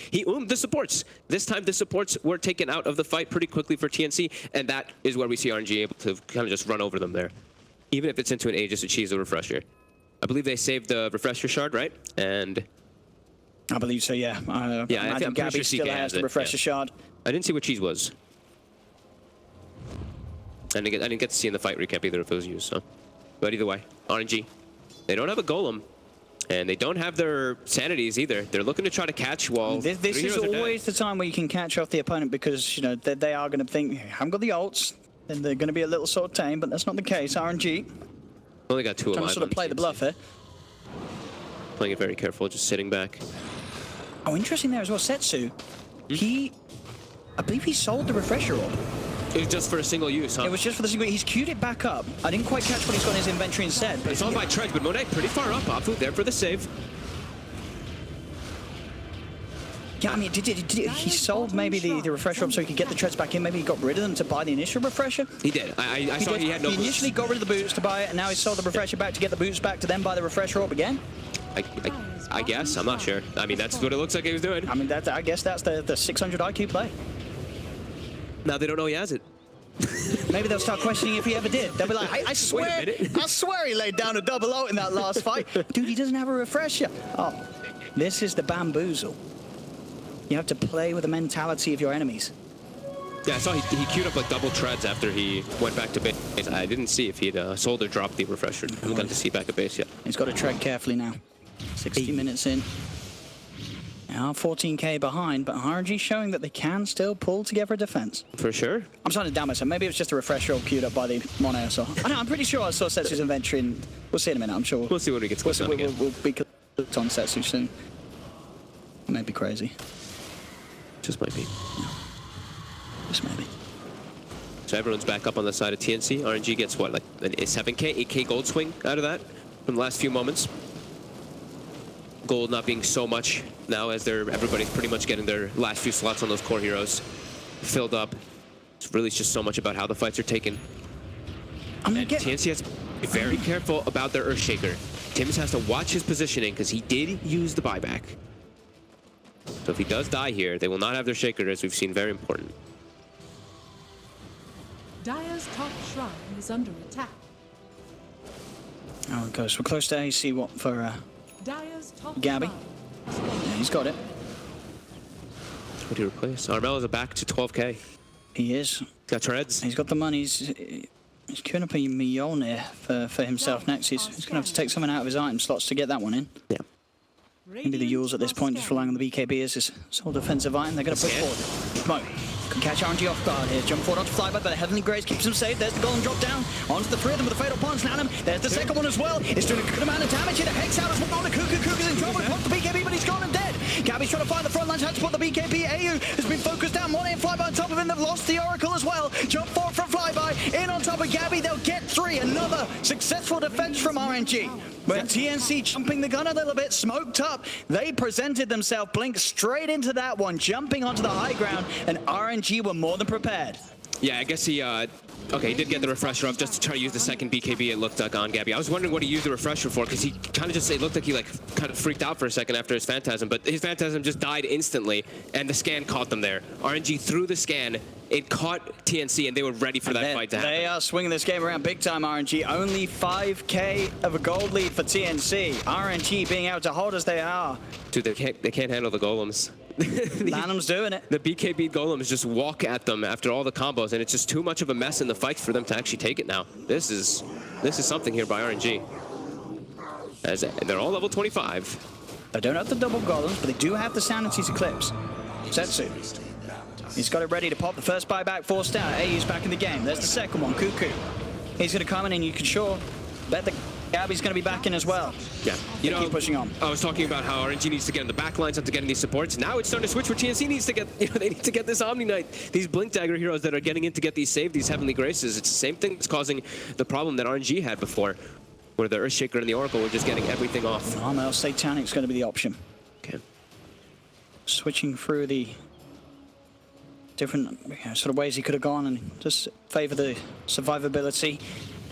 The supports. This time the supports were taken out of the fight pretty quickly for TNC, and that is where we see RNG able to kind of just run over them there. Even if it's into an Aegis, achieves a refresher. I believe they saved the refresher shard, right? And I believe so, yeah. Yeah, I imagine I'm Gabby pretty sure still CK has has the it. refresher shard. I didn't see what Cheese was. I didn't get to see in the fight recap either if it was used, so. But either way, RNG. They don't have a golem, and they don't have their sanities either. They're looking to try to catch while This is always the time where you can catch off the opponent because, you know, they are going to think, I haven't got the ults, then they're going to be a little sort of tame, but that's not the case. RNG only got 2 alive. trying to sort of play the bluff here. Playing it very careful, just sitting back. Oh, interesting there as well. Setsu, I believe he sold the refresher orb. It was just for a single use, huh? It was just for the single. He's queued it back up. I didn't quite catch what he's got in his inventory instead. But It's on by Treads, but Monet pretty far up. Afu there for the save. yeah, I mean, did he sold maybe the refresher orb so he could get the treads back in? Maybe he got rid of them to buy the initial refresher? He did. I saw he had no He boots. initially got rid of the boots to buy it, and now he sold the refresher back to get the boots back to then buy the refresher orb again? I guess. I'm not sure. I mean, that's what it looks like he was doing. I mean, I guess that's the 600 IQ play. Now they don't know he has it. Maybe they'll start questioning if he ever did. They'll be like, I swear, minute. I swear he laid down a double ult in that last fight. Dude, he doesn't have a refresher. Oh, this is the bamboozle. You have to play with the mentality of your enemies. Yeah, I saw he queued up like double treads after he went back to base. I didn't see if he'd sold or dropped the refresher. I haven't got to see back at base yet. He's got to tread carefully now. 60 minutes in. Now 14k behind, but RNG showing that they can still pull together a defense. For sure. I'm starting to down myself. Maybe it was just a refresher all queued up by the Mono or so. I know, I'm pretty sure I saw Setsu's inventory, and we'll see in a minute, I'm sure. We'll see when he gets close on again. We'll be clicked on Setsu soon. Maybe crazy. Just might be. Just maybe. So everyone's back up on the side of TNC. RNG gets what, like a 7k, 8k gold swing out of that from the last few moments. Gold not being so much now as everybody's pretty much getting their last few slots on those core heroes filled up. It's really just so much about how the fights are taken. And TNC has to be very careful about their Earthshaker. Tims has to watch his positioning because he did use the buyback. So if he does die here, they will not have their Shaker, as we've seen, very important. Dire's top shrine is under attack. Oh, it goes. We're close to AC. What for Dire's top Gabby? shrine. Yeah, he's got it. What do you replace? Armel's back to 12k. He is. Got treads. He's got the money. He's queuing up a Mjolnir for himself next. He's going to have to take something out of his item slots to get that one in. Yeah. Maybe the Yules at this point just relying on the BKB as his sole defensive item. They're going to push forward. Smoke. Can catch RNG off guard here. Jump forward onto Flyby, but the Heavenly Grace keeps him safe. There's the golden drop down. Onto the three of them with the Fatal Punch. Now there's the second one as well. It's doing a good amount of damage here. The Hex out as well. The Kuku's in trouble. He popped the BKB, but he's gone and dead. Gabby's trying to find the front line. Had to put the BKB. AU has been focused down. Monet and Flyby on top of him. They've lost the Oracle as well. Jump forward from Flyby. In on top of Gabby. They'll get three. Another successful defense from RNG. But TNC jumping the gun a little bit. Smoked up. They presented themselves. Blink straight into that one. Jumping onto the high ground. And RNG were more than prepared. Yeah, I guess he, okay, he did get the refresher off just to try to use the second BKB, it looked like, on Gabby. I was wondering what he used the refresher for, because he kind of just, it looked like he, like, kind of freaked out for a second after his Phantasm, but his Phantasm just died instantly, and the scan caught them there. RNG threw the scan, it caught TNC, and they were ready for that fight to happen. They are swinging this game around big time, RNG. Only 5k of a gold lead for TNC. RNG being able to hold as they are. Dude, they can't handle the golems. Lanham's doing it. The BKB golems just walk at them after all the combos, and it's just too much of a mess in the fights for them to actually take it now. This is something here by RNG. As they're all level 25. They don't have the double golems, but they do have the Sanity's Eclipse. Setsu. He's got it ready to pop the first buyback, forced down. AU's back in the game. There's the second one, Kuku. He's going to come in, and you can sure bet that Gabby's going to be back in as well. Yeah, you know, keep pushing on. I was talking about how RNG needs to get in the back lines after getting these supports. Now it's starting to switch where TNC needs to get, you know, they need to get this Omni Knight, these Blink Dagger heroes that are getting in to get these saved, these Heavenly Graces. It's the same thing that's causing the problem that RNG had before, where the Earthshaker and the Oracle were just getting everything off. Armel Satanic's going to be the option. Okay. Switching through the different sort of ways he could have gone and just favor the survivability,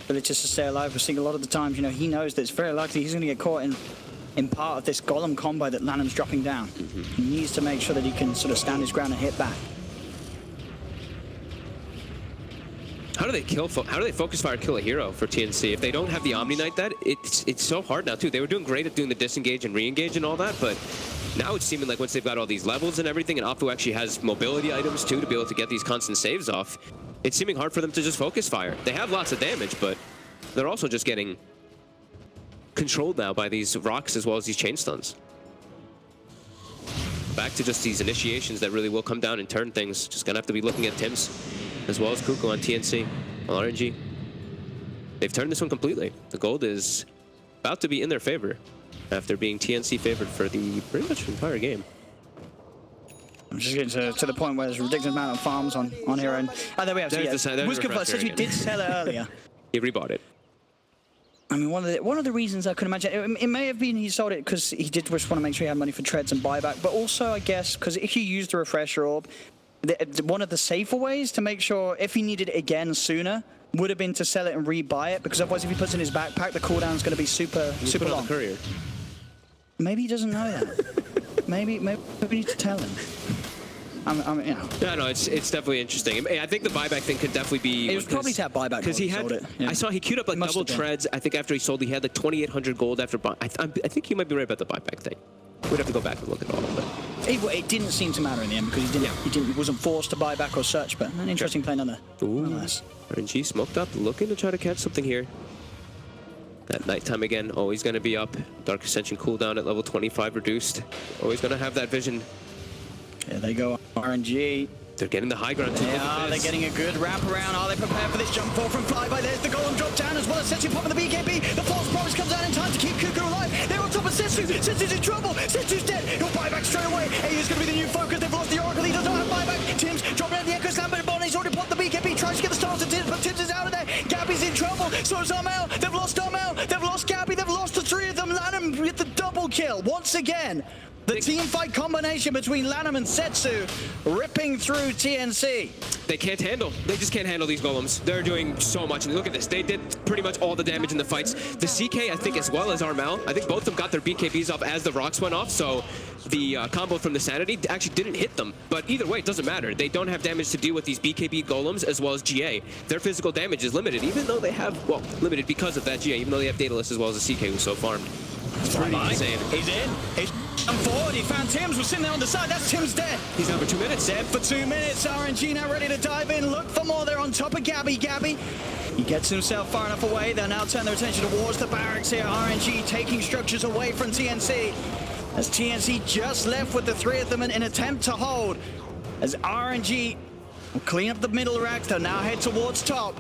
ability to stay alive. We're seeing a lot of the times, you know, he knows that it's very likely he's going to get caught in part of this golem combo that Lanham's dropping down. He needs to make sure that he can sort of stand his ground and hit back. How do they focus fire kill a hero for TNC? If they don't have the Omni Knight, it's so hard now too. They were doing great at doing the disengage and re-engage and all that, but now it's seeming like once they've got all these levels and everything, and Afu actually has mobility items too to be able to get these constant saves off, it's seeming hard for them to just focus fire. They have lots of damage, but they're also just getting controlled now by these rocks as well as these chain stuns. Back to just these initiations that really will come down and turn things. Just gonna have to be looking at Tims as well as Kuku on TNC, on RNG. They've turned this one completely. The gold is about to be in their favor after being TNC favored for the pretty much entire game. I'm just getting to the point where there's a ridiculous amount of farms on here. And there we have. Was confirmed. Said you did sell it earlier. He rebought it. I mean, one of the reasons I could imagine, it may have been he sold it because he did just want to make sure he had money for treads and buyback, but also, I guess, because if you use the refresher orb, one of the safer ways to make sure if he needed it again sooner would have been to sell it and rebuy it, because otherwise if he puts it in his backpack, the cooldown is going to be super long. On the courier. Maybe he doesn't know that. maybe we need to tell him. You know. Yeah, no, it's definitely interesting. I think the buyback thing could definitely be. It was probably to have buyback because he had. Sold it. Yeah. I saw he queued up like double treads. I think after he sold, he had like 2,800 gold after. I think you might be right about the buyback thing. We'd have to go back and look at all of it. It didn't seem to matter in the end because he wasn't forced to buy back or such. But an interesting play nonetheless. RNG smoked up, looking to try to catch something here. That nighttime again, always going to be up. Dark Ascension cooldown at level 25 reduced. Always going to have that vision. Here they go, RNG. They're getting the high ground too. They're getting a good wrap around. Are they prepared for this jump forward from Flyby? There's the golem drop down as well as Setsu popping the BKB. The false promise comes out in time to keep Kuku alive. They're on top of Setsu. Setsu's in trouble. Setsu's dead. He'll buy back straight away. A is going to be the new focus. They've lost the Oracle. He does not have buyback. Tims dropping out the Echo Slam, but Bonnie's already popped the BKB. Tries to get the stars to Tims, but Tims is out of there. Gabby's in trouble. So is Armel. They've lost Armel. They've lost Gabby. They've lost the three of them. Lanham with the double kill once again. The team fight combination between Lanham and Setsu ripping through TNC. They can't handle. They just can't handle these golems. They're doing so much. And look at this. They did pretty much all the damage in the fights. The CK, I think, as well as Armel, I think both of them got their BKBs off as the rocks went off. So the combo from the Sanity actually didn't hit them. But either way, it doesn't matter. They don't have damage to deal with these BKB golems as well as GA. Their physical damage is limited, even though they have, well, limited because of that GA, even though they have Daedalus as well as the CK who's so farmed. It's pretty insane. He's in. He's come forward. He found Tims. Was sitting there on the side. That's Tims dead. He's down for 2 minutes. Dead for 2 minutes. RNG now ready to dive in. Look for more. They're on top of Gabby. He gets himself far enough away. They'll now turn their attention towards the barracks here. RNG taking structures away from TNC. As TNC just left with the three of them in an attempt to hold. As RNG will clean up the middle racks. They'll now head towards top.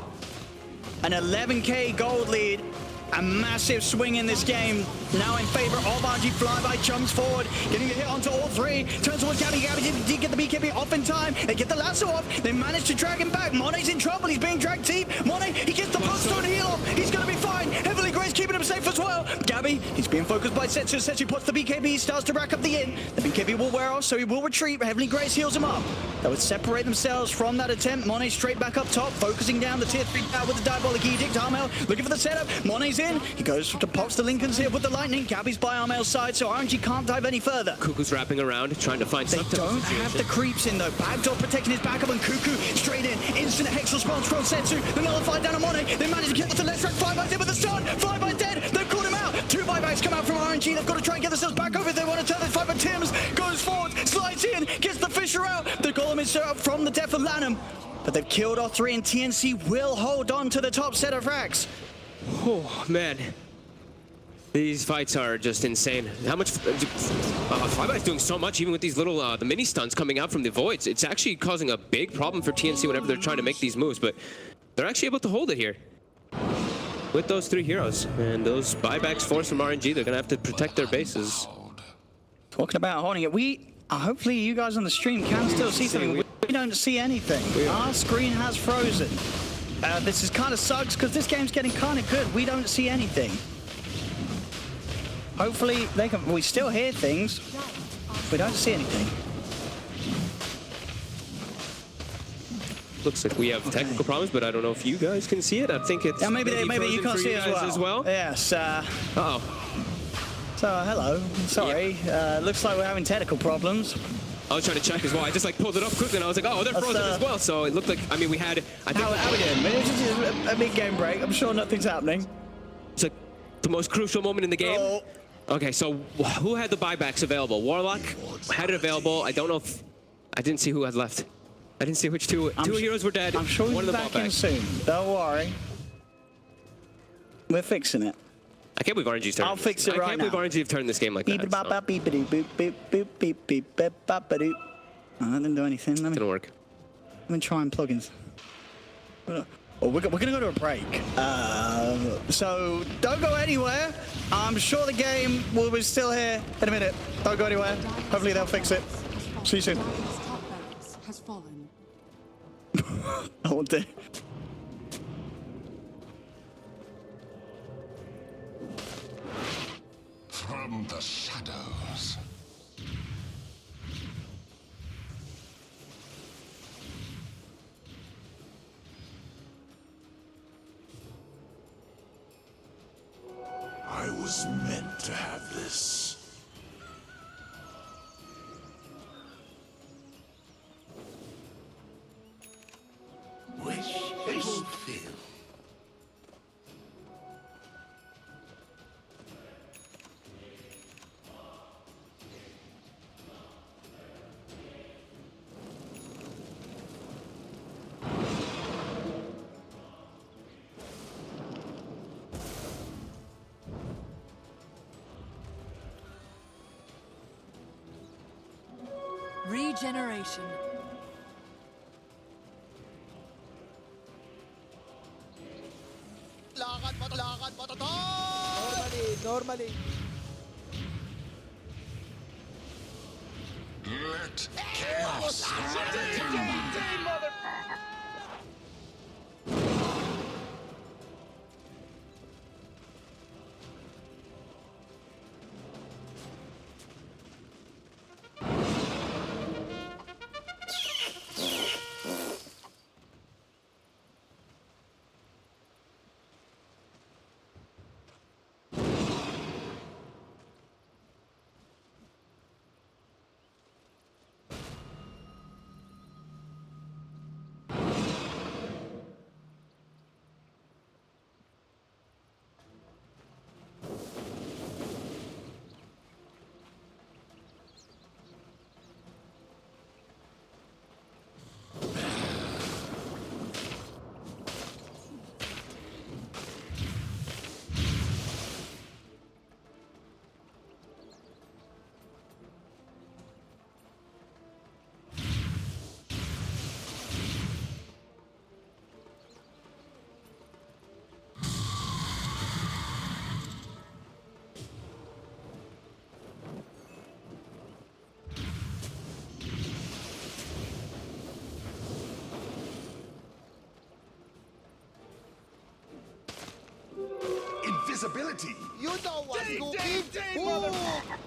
An 11k gold lead. A massive swing in this game, now in favor of RNG. Flyby jumps forward, getting a hit onto all three, turns towards Gabby. Gabby did get the BKB off in time. They get the lasso off, they manage to drag him back. Mone's in trouble, he's being dragged deep. Mone, he gets the bloodstone heal off, he's gonna be fine. Heavily Grace keeping him safe as well. Gabby, he's being focused by Setsu. Setsu puts the BKB, starts to rack up the in. The BKB will wear off, so he will retreat, but Heavenly Grace heals him up. They would separate themselves from that attempt. Mone straight back up top, focusing down the tier 3 tower with the Diabolic Edict. Armel looking for the setup, Mone's in, he goes to pops the Lincolns here with the lightning. Gabby's by Armel's side, so RNG can't dive any further. Kuku's wrapping around, trying to find something. They don't have the creeps in though. Backdoor protecting his backup, and Kuku straight in. Instant hex response from Setsu. The nullified down on Mone. They manage to kill the left track. Flyby's in with the stun. Flyby dead. They've caught him out. 2 buybacks come out from RNG. They've got to try and get themselves back over if they want to turn this fight. But Tims goes forward, slides in, gets the Fisher out. The Golem is set up from the death of Lanham. But they've killed all 3, and TNC will hold on to the top set of racks. Oh, man. These fights are just insane. How much... Flyby's doing so much, even with these little the mini stuns coming out from the voids. It's actually causing a big problem for TNC whenever they're trying to make these moves, but they're actually able to hold it here with those 3 heroes. And those buybacks forced from RNG, they're going to have to protect their bases. Talking about holding it, hopefully you guys on the stream can still see something. We don't see anything. Our screen has frozen. This is kind of sucks because this game's getting kind of good. We don't see anything. Hopefully they can. We still hear things. We don't see anything. Looks like we have technical problems, but I don't know if you guys can see it. I think it's maybe you can't see it as well. Yes. Uh-oh. So hello. Sorry. Yeah. Looks like we're having technical problems. I was trying to check as well. I just like pulled it up quickly, and I was like, oh, they're frozen as well. So it looked like. I mean, we had. How are we doing? It's just a big game break. I'm sure nothing's happening. It's like the most crucial moment in the game. Okay, so who had the buybacks available? Warlock had it available. I don't know if... I didn't see who had left. I didn't see which two heroes were dead. I'm sure One he's of the back in buybacks. soon. Don't worry. We're fixing it. I can't believe RNG's turned. I'll fix it right I can't believe now. RNG have turned this game like Beep that. bop So. bop beep boop boop boop boop beep beep beep bop ba doop. Oh, that didn't do anything. Let Didn't work. me try and plugins. Oh, we're gonna go to a break. So don't go anywhere. I'm sure the game will be still here in a minute. Don't go anywhere. Hopefully they'll fix it. See you soon. Dire's top barracks has fallen. Oh dear. From the shadows. I was meant to have this. Wish fulfilled. Regeneration. Normally. Let chaos invisibility. You know what, Gookie? Ooh.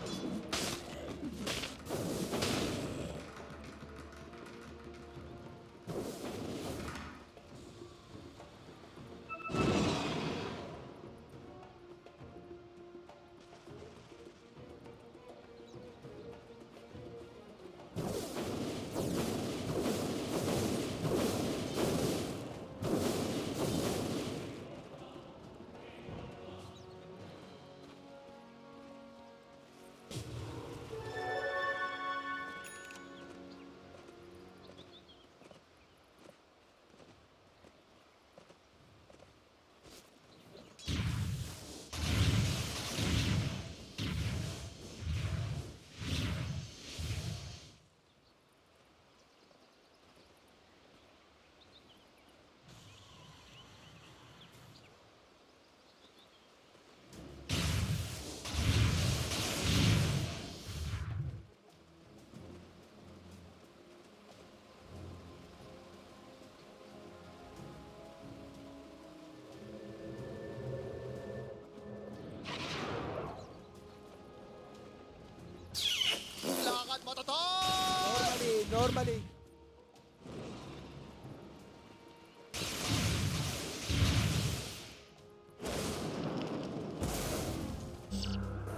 Lakad mo to! Normally.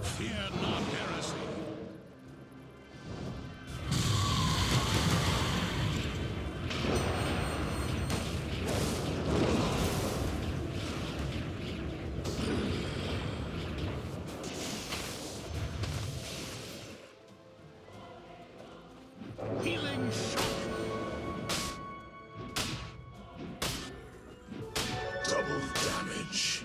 Fear not heresy. Double damage.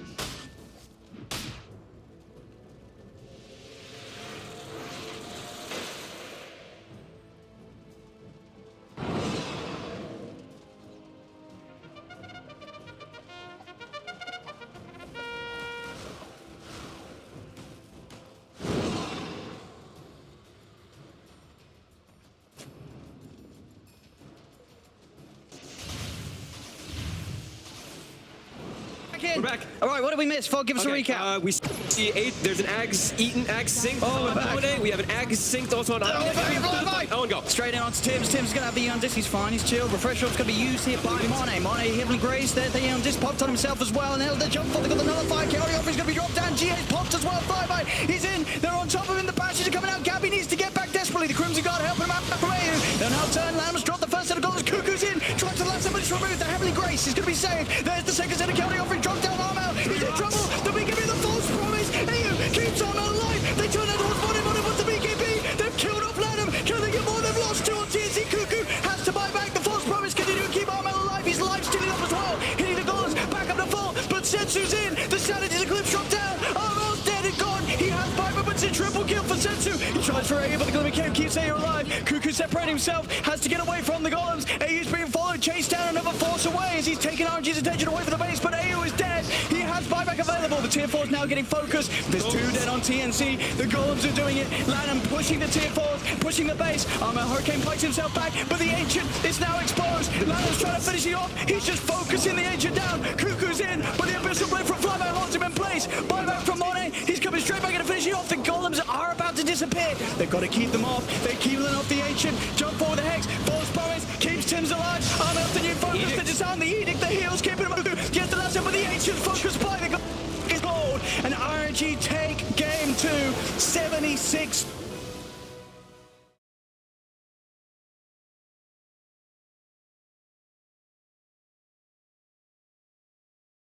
We're back. All right, what did we miss? Fog, give us a recap. We see there's an Ags eaten, Ags synced. Oh, we're back. Holiday. We have an Ags synced also on Fly. Owen, go. Straight in onto Tim's. Tim's going to have the Undis. He's fine. He's chill. Refresh shot's going to be used here by Monet. Monet heavily grazed there. The Undis popped on himself as well. And held the jump for. They got the nullify. Carry off. He's going to be dropped down. GA's popped as well. Flyby. He's in. They're on top of him. The bashes are coming out. Gabby needs to get back desperately. The Crimson Guard helping him out from AU. They'll now turn. Lamb's dropped the first set of goals. Cuckoo's in. Tries to last somebody's removed. They're heavily graced. He's going to be saved. There's the second set of carry off. He dropped down arm out. He's in trouble. The BKB, the false promise. AU keeps on alive. They turn it towards Monet. Monet wants the BKB. They've killed off Lanham. Can they get more? They've lost two on TNC. Cuckoo has to buy back. The false promise. Continue to keep Armel alive. He's life stealing up as well. Hitting the goals. Back up the full. But Sensu's in. The Sanity's eclipse dropped down. Armel's dead and gone. He has Piper, but it's a triple kill for Sensu. He tries for AU, but the Glimmer Camp keeps AU alive. Cuckoo separating himself. Has to get away from the golems. AU's being followed. Chased down another force away as he's taking RNG's attention away from the base. But AU is dead. He has buyback available. The tier 4 is now getting focused. There's 2 dead on TNC. The golems are doing it. Lanham pushing the tier 4s, pushing the base. Hurricane pikes himself back, but the Ancient is now exposed. Lanham's trying to finish it off. He's just focusing the Ancient down. Cuckoo's in, but the Abyssal Blade from Flyby holds him in place. Buyback from Monet. He's coming straight back and finishing off. The golems are about to disappear. They've got to keep them off. They're keeping off the Ancient. Jump forward the Hex. False promise. Keeps Tim's alive. Armel the new focus. They disarm the Edict. The heals keeping him alive. Gets the last one, but the Ancient focused by the gold. And RNG take game 2. 76